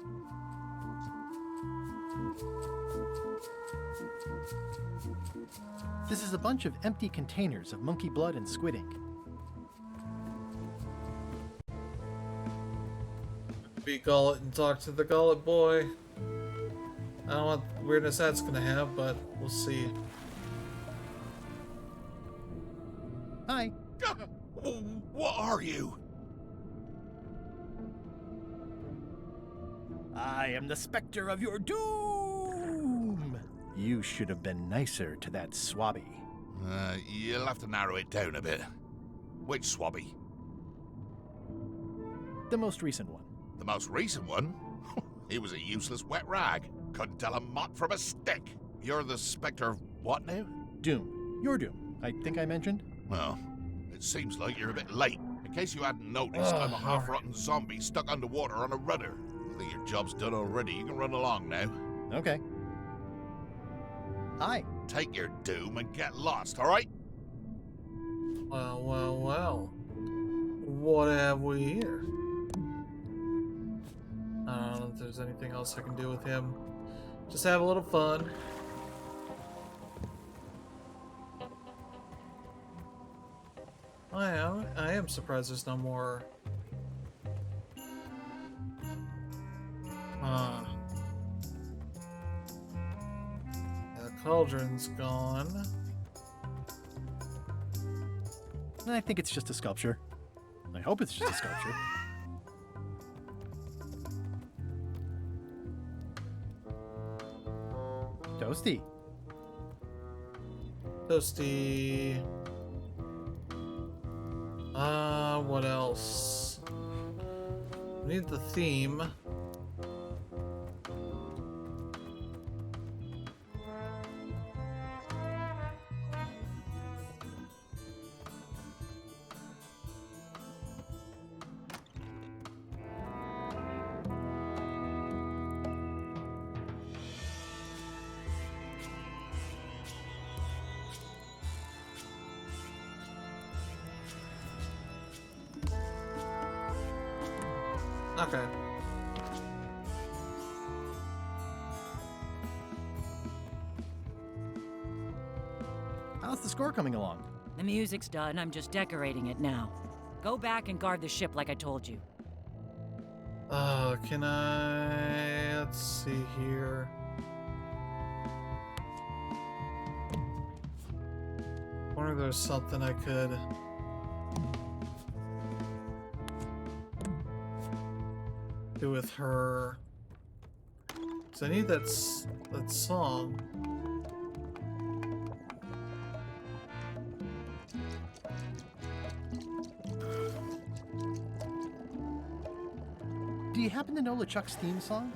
This is a bunch of empty containers of monkey blood and squid ink. Beat Gullet and talk to the Gullet boy. I don't know what weirdness that's gonna have, but we'll see. Hi. What are you? I am the specter of your doom! You should have been nicer to that swabby. You'll have to narrow it down a bit. Which swabby? The most recent one. The most recent one? He was a useless wet rag. Couldn't tell a mott from a stick. You're the specter of what now? Doom. Your doom. I think I mentioned. Well, it seems like you're a bit late. In case you hadn't noticed, I'm a half-rotten zombie stuck underwater on a rudder. I think your job's done already. You can run along now. Okay. Hi. Take your doom and get lost, all right? Well, well, well. What have we here? I don't know if there's anything else I can do with him. Just have a little fun. I am surprised there's no more. Yeah, the cauldron's gone. I think it's just a sculpture. I hope it's just a sculpture. Toasty. Toasty. What else? We need the theme. Okay. How's the score coming along? The music's done. I'm just decorating it now. Go back and guard the ship like I told you. Can I... Let's see here. I wonder if there's something I could... do with her. Cause I need that song. Do you happen to know LeChuck's theme song?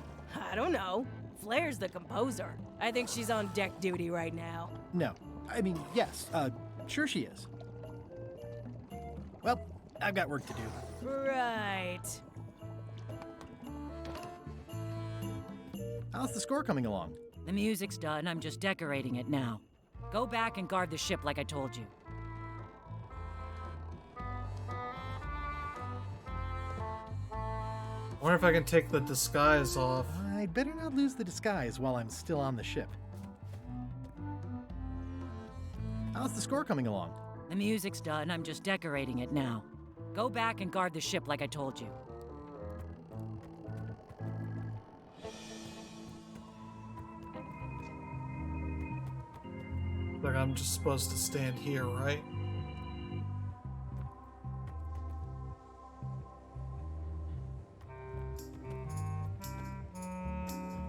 I don't know. Flair's the composer. I think she's on deck duty right now. No. I mean, yes. Sure she is. Well, I've got work to do. Right. How's the score coming along? The music's done. I'm just decorating it now. Go back and guard the ship like I told you. I wonder if I can take the disguise off. I'd better not lose the disguise while I'm still on the ship. How's the score coming along? The music's done. I'm just decorating it now. Go back and guard the ship like I told you. Like I'm just supposed to stand here, right?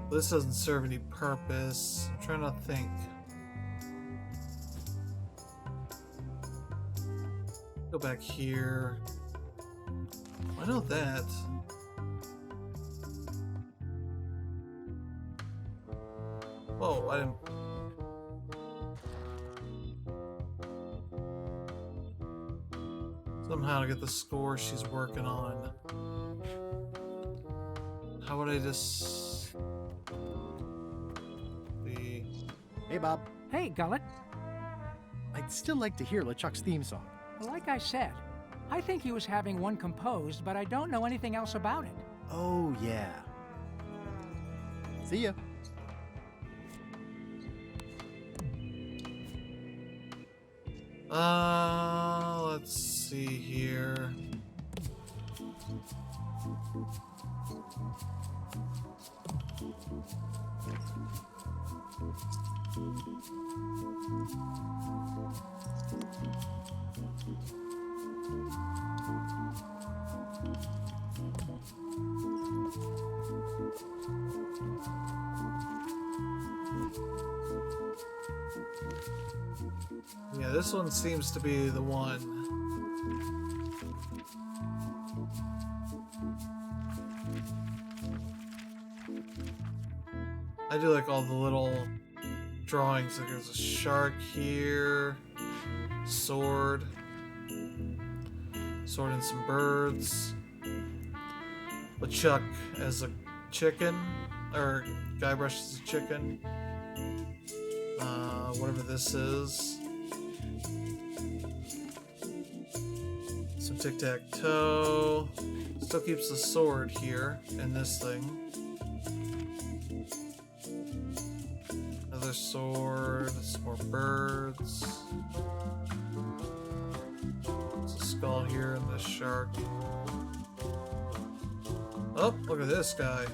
This doesn't serve any purpose. I'm trying to think. Go back here. I know that. Whoa, I didn't... Somehow to get the score she's working on. How would I just... Hey, Bob. Hey, Gullet. I'd still like to hear LeChuck's theme song. Like I said, I think he was having one composed, but I don't know anything else about it. Oh, yeah. See ya. Let's see here. Yeah, this one seems to be the one. I do like all the little drawings. Like there's a shark here, sword and some birds. LeChuck as a chicken, or Guybrush as a chicken. Whatever this is. Some tic-tac-toe. Still keeps the sword here in this thing. Another sword, some more birds. There's a skull here and the shark. Oh, look at this guy.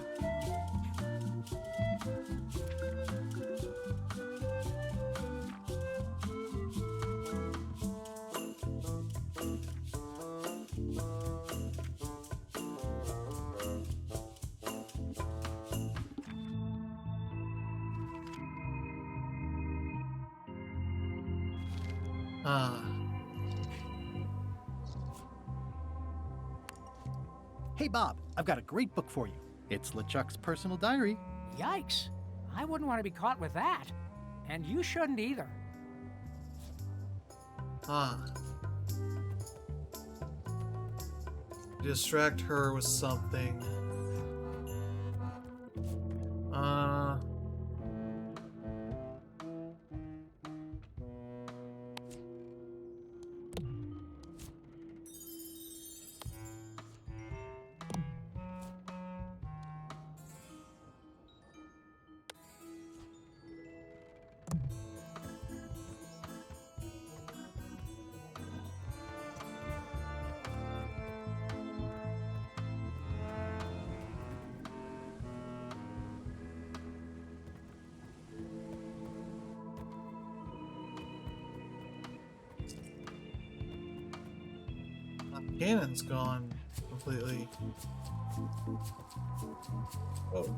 Hey Bob, I've got a great book for you. It's LeChuck's personal diary. Yikes. I wouldn't want to be caught with that. And you shouldn't either. Distract her with something. Cannon's gone completely. Oh.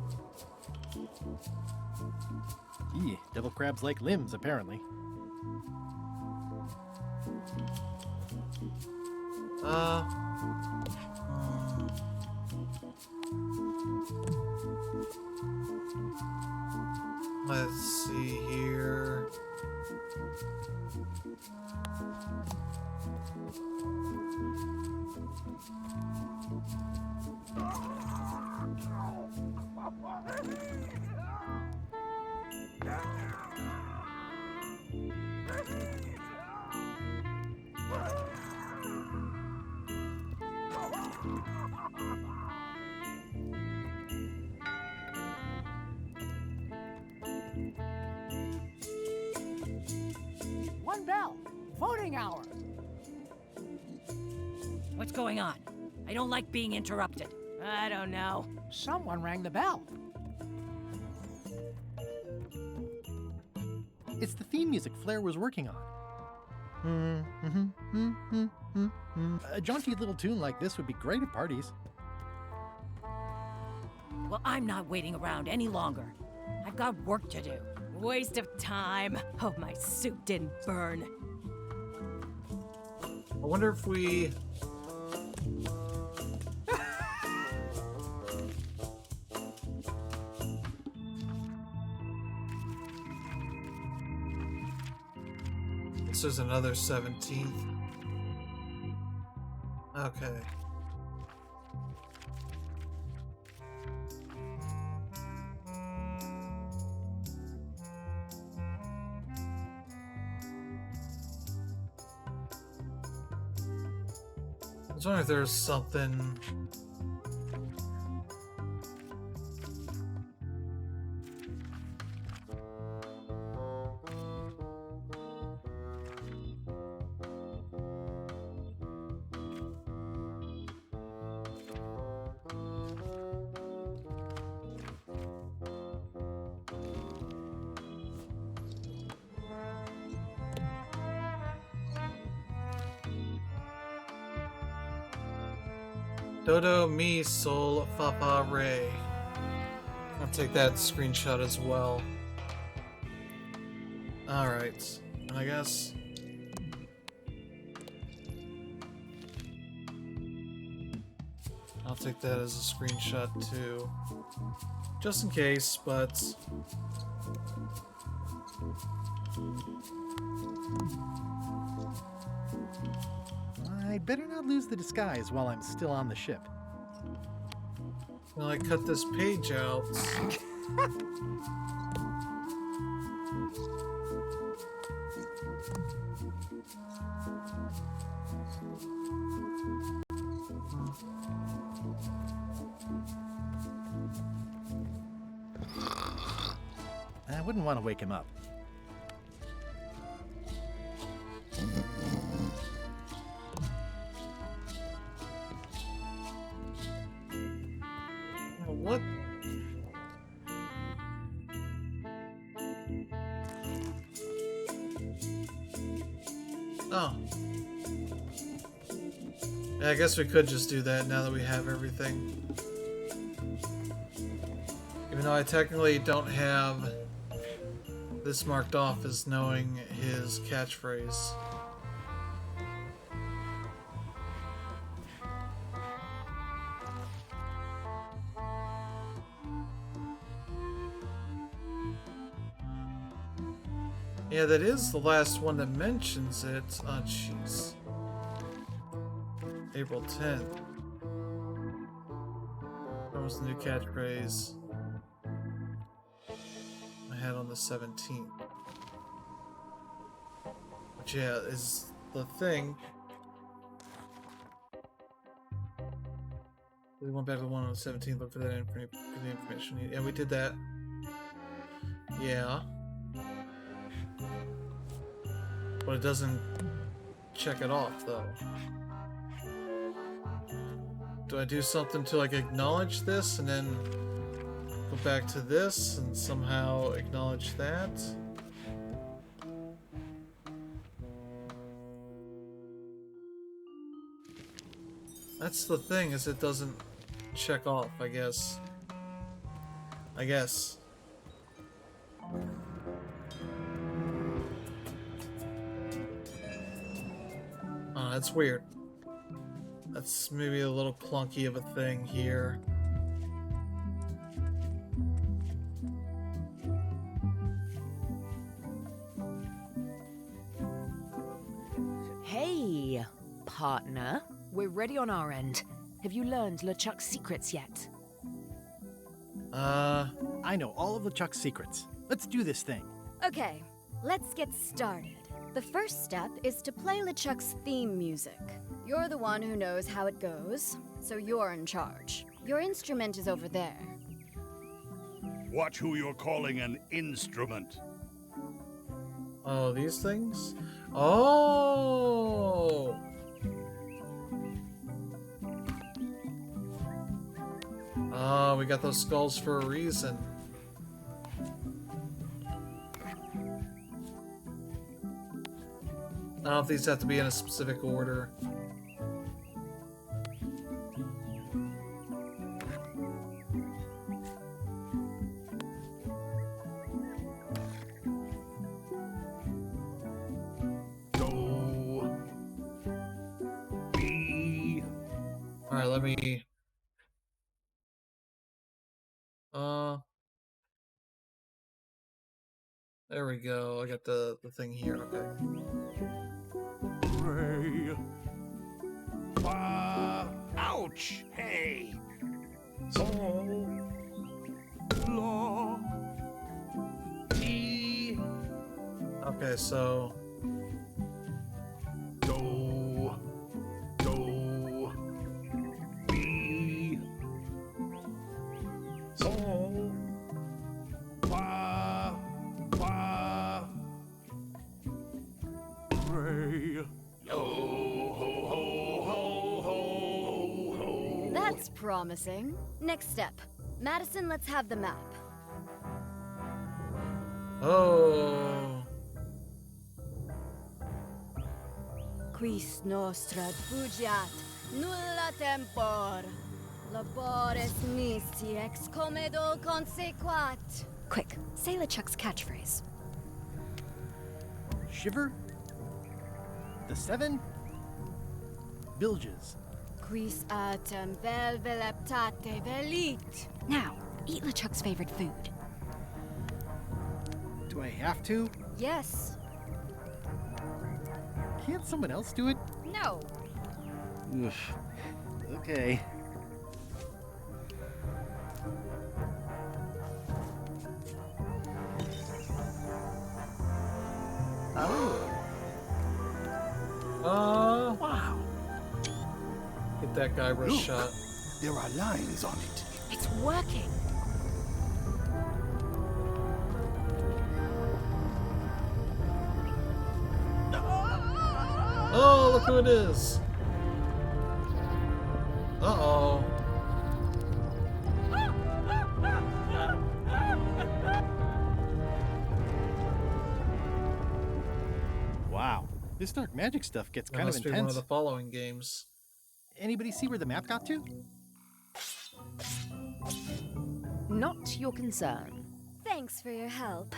Yeah, devil crabs like limbs, apparently. Let's see here. One bell. Voting hour. What's going on? I don't like being interrupted. I don't know. Someone rang the bell. It's the theme music Flair was working on. A jaunty little tune like this would be great at parties. Well, I'm not waiting around any longer. I've got work to do. Waste of time. Hope my suit didn't burn. I wonder if we... This is another 17th. Okay. I was wondering if there's something... Dodo mi sol fa fa re. I'll take that screenshot as well. Alright. And I guess... I'll take that as a screenshot too. Just in case, but... I'd better not lose the disguise while I'm still on the ship. Well, I cut this page out. I wouldn't want to wake him up. What? Oh. Yeah, I guess we could just do that now that we have everything. Even though I technically don't have this marked off as knowing his catchphrase. Yeah, that is the last one that mentions it. Oh, jeez. April 10th. That was the new catchphrase I had on the 17th. Which, yeah, is the thing. We went back to the one on the 17th, look for that information. Yeah, we did that. Yeah. But it doesn't check it off, though. Do I do something to, like, acknowledge this and then go back to this and somehow acknowledge that? That's the thing, is it doesn't check off, I guess. I guess. Oh, that's weird. That's maybe a little clunky of a thing here. Hey, partner. We're ready on our end. Have you learned LeChuck's secrets yet? I know all of LeChuck's secrets. Let's do this thing. Okay, let's get started. The first step is to play LeChuck's theme music. You're the one who knows how it goes, so you're in charge. Your instrument is over there. Watch who you're calling an instrument. Oh, these things? Oh! Oh, we got those skulls for a reason. I don't know if these have to be in a specific order. Alright, let me... There we go. I got the thing here. Okay. Ray. Ouch! Hey! So. Law. E. Okay, so... Do. Do. B. So. Fa. Fa. Ray. Yo ho ho ho ho ho. That's promising. Next step. Madison, let's have the map. Oh... Quis nostra fugiat, Nulla tempor. Labores nisi ex comedo consequat. Quick, say LeChuck's catchphrase. Shiver? The 7? Bilges. Quis autem vel veleptate velit. Now, eat LeChuck's favorite food. Do I have to? Yes. Can't someone else do it? No. Oof. Okay. Oh. Wow. Get that guy rush Look, shot. there are lines on it. It's working. Oh, look who it is. Uh-oh. Wow. This dark magic stuff gets That kind of must be one intense. of the following games. Anybody see where the map got to? Not your concern. Thanks for your help.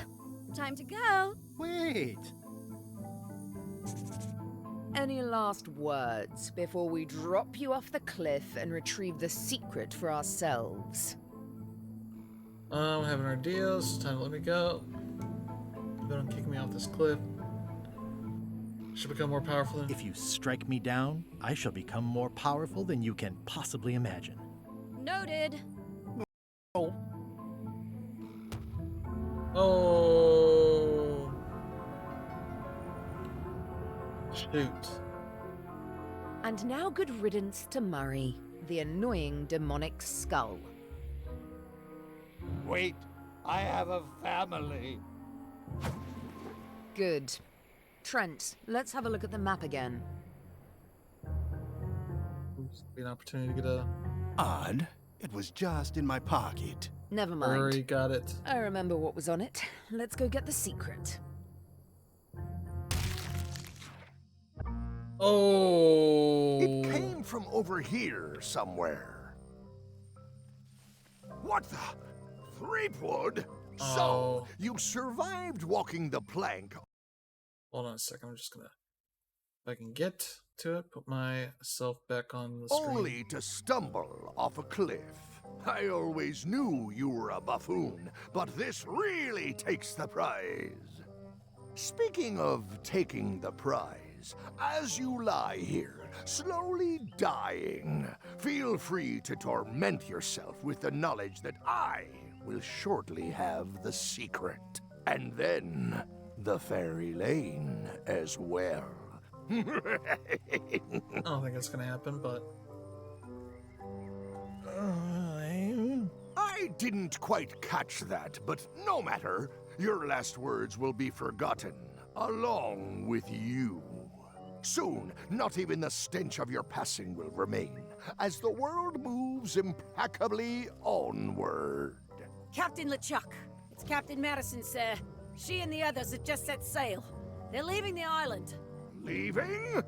Time to go. Wait. Any last words before we drop you off the cliff and retrieve the secret for ourselves? I'm having our deals. Time to let me go. Don't kick me off this cliff. Should become more powerful than... If you strike me down, I shall become more powerful than you can possibly imagine. Noted. Oh. Oh. Shoot. And now good riddance to Murray, the annoying demonic skull. Wait, I have a family. Good. Trent, let's have a look at the map again. Oops, be an opportunity to get a... Odd. It was just in my pocket. Never mind. Hurry, got it. I remember what was on it. Let's go get the secret. Oh. It came from over here somewhere. What the? Threepwood? Oh. So, you survived walking the plank. Hold on a second. I'm just gonna... If I can get to it, put myself back on the screen. Only to stumble off a cliff. I always knew you were a buffoon, but this really takes the prize. Speaking of taking the prize, as you lie here, slowly dying, feel free to torment yourself with the knowledge that I will shortly have the secret. And then the fairy lane as well. I don't think it's gonna happen, but... I didn't quite catch that, but no matter. Your last words will be forgotten, along with you. Soon, not even the stench of your passing will remain, as the world moves impeccably onward. Captain LeChuck, it's Captain Madison, sir. She and the others have just set sail. They're leaving the island. Leaving?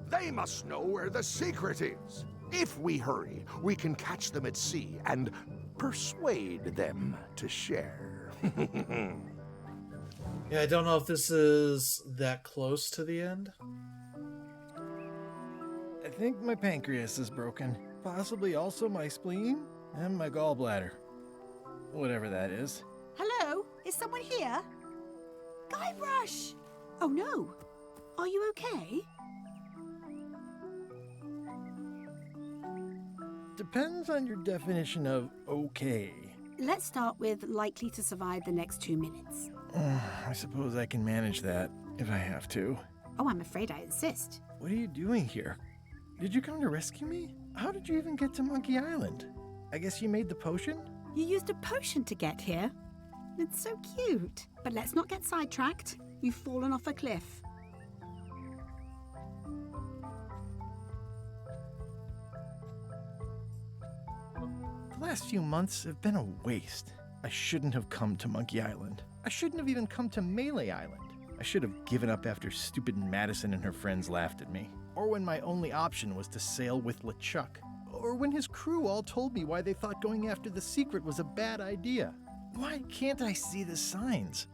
They must know where the secret is. If we hurry, we can catch them at sea and persuade them to share. Yeah, I don't know if this is that close to the end. I think my pancreas is broken. Possibly also my spleen and my gallbladder. Whatever that is. Hello? Is someone here? Guybrush! Oh no. Are you okay? Depends on your definition of okay. Let's start with likely to survive the next 2 minutes. I suppose I can manage that if I have to. Oh, I'm afraid I insist. What are you doing here? Did you come to rescue me? How did you even get to Monkey Island? I guess you made the potion? You used a potion to get here. It's so cute. But let's not get sidetracked. You've fallen off a cliff. The last few months have been a waste. I shouldn't have come to Monkey Island. I shouldn't have even come to Melee Island. I should have given up after stupid Madison and her friends laughed at me. Or when my only option was to sail with LeChuck. Or when his crew all told me why they thought going after the secret was a bad idea. Why can't I see the signs?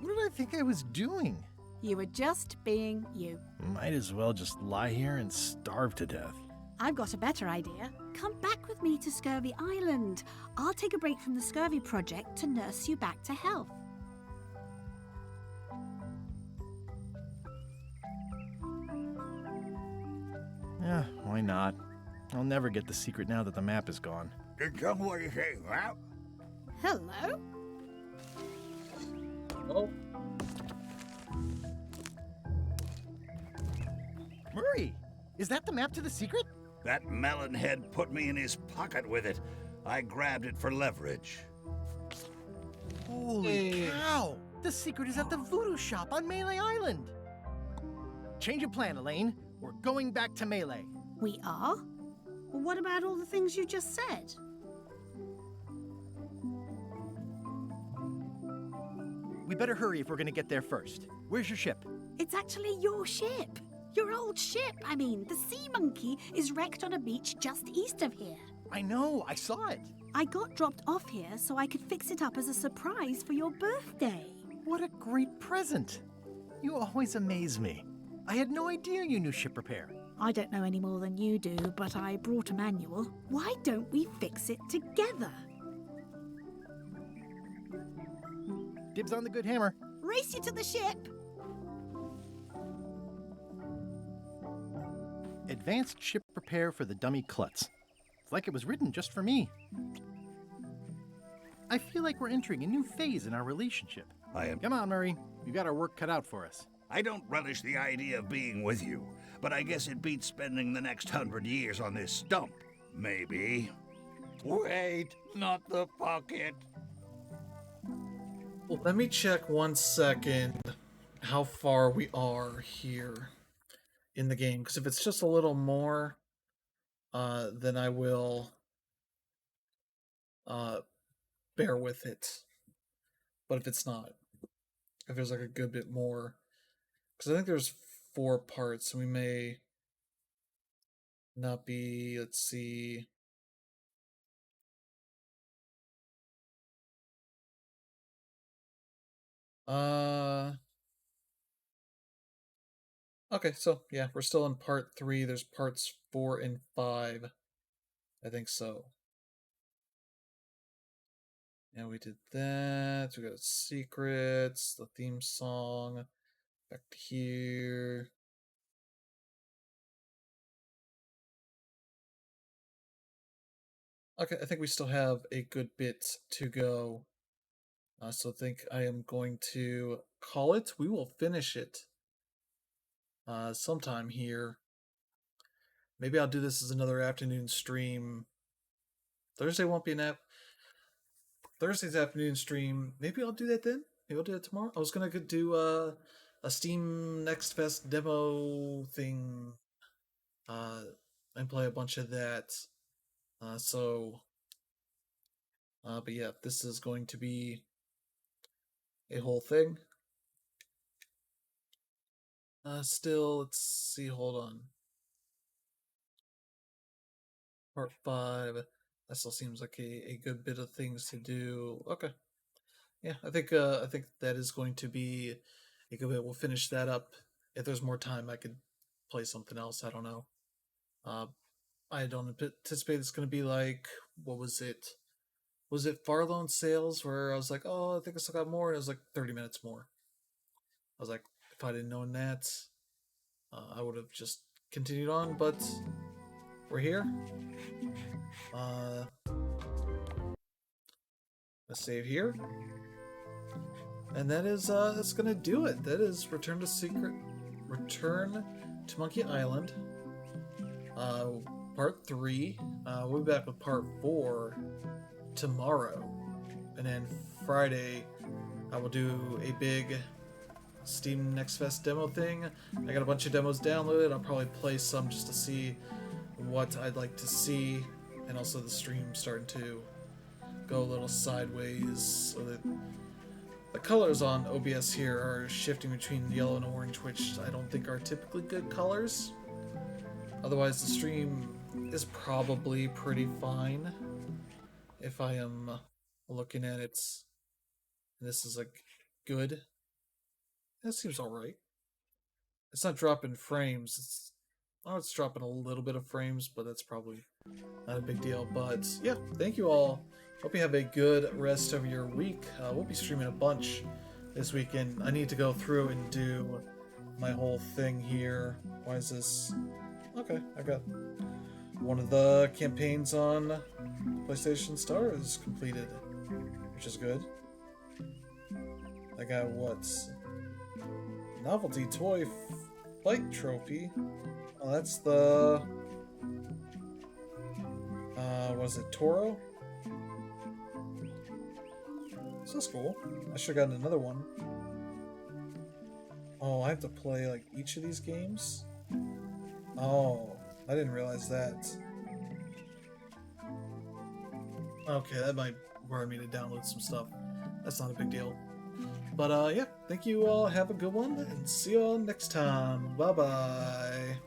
What did I think I was doing? You were just being you. Might as well just lie here and starve to death. I've got a better idea. Come back with me to Scurvy Island. I'll take a break from the Scurvy Project to nurse you back to health. Yeah, why not? I'll never get the secret now that the map is gone. Tell me what you say, Ralph. Hello? Oh. Murray, is that the map to the secret? That melonhead put me in his pocket with it. I grabbed it for leverage. Holy cow! The secret is at the voodoo shop on Melee Island. Change of plan, Elaine. We're going back to Melee. We are? Well, what about all the things you just said? We better hurry if we're gonna get there first. Where's your ship? It's actually your ship. Your old ship, I mean. The Sea Monkey is wrecked on a beach just east of here. I know, I saw it. I got dropped off here so I could fix it up as a surprise for your birthday. What a great present. You always amaze me. I had no idea you knew ship repair. I don't know any more than you do, but I brought a manual. Why don't we fix it together? Dibs on the good hammer. Race you to the ship! Advanced ship repair for the dummy klutz. It's like it was written just for me. I feel like we're entering a new phase in our relationship. Come on, Murray. You got our work cut out for us. I don't relish the idea of being with you, but I guess it beats spending the next 100 years on this stump. Maybe. Wait, not the pocket. Well, let me check 1 second how far we are here in the game, because if it's just a little more, then I will bear with it. But if it's not, if there's like a good bit more, because I think there's 4 parts, and we may not be, let's see. Okay, so yeah, we're still in part 3. There's parts 4 and 5. I think so. And we did that. We got secrets, the theme song. Back to here. Okay, I think we still have a good bit to go. So I think I am going to call it. We will finish it sometime here. Maybe I'll do this as another afternoon stream. Thursday won't be an app. Thursday's afternoon stream. Maybe I'll do that then. Maybe I'll do it tomorrow. I was gonna do a Steam Next Fest demo thing, and play a bunch of that. But yeah, this is going to be a whole thing. Still, let's see. Hold on. Part 5. That still seems like a good bit of things to do. Okay. Yeah, I think that is going to be a good bit. We'll finish that up. If there's more time, I could play something else. I don't know. I don't anticipate it's going to be like, what was it? Was it Farloan Sales, where I was like, oh, I think I still got more, and it was like 30 minutes more. I was like, if I didn't know that, I would have just continued on, but we're here. Let's save here. And that is, that's gonna do it. That is Return to Monkey Island. Part 3. We'll be back with part 4 tomorrow. And then Friday, I will do a big Steam Next Fest demo thing. I got a bunch of demos downloaded. I'll probably play some just to see what I'd like to see. And also the stream starting to go a little sideways, so that The colors on OBS here are shifting between yellow and orange, which I don't think are typically good colors. Otherwise, the stream is probably pretty fine. If I am looking at it, this is like good. That seems alright. It's not dropping frames. It's dropping a little bit of frames, but that's probably not a big deal. But yeah, thank you all. Hope you have a good rest of your week. We'll be streaming a bunch this weekend. I need to go through and do my whole thing here. Why is this? Okay, I got one of the campaigns on PlayStation Star is completed, which is good. I got what's novelty toy fight trophy. Oh, that's the was it Toro? So that's cool. I should have gotten another one. Oh, I have to play like each of these games? Oh, I didn't realize that. Okay, that might require me to download some stuff. That's not a big deal. But yeah, thank you all. Have a good one, and see you all next time. Bye-bye.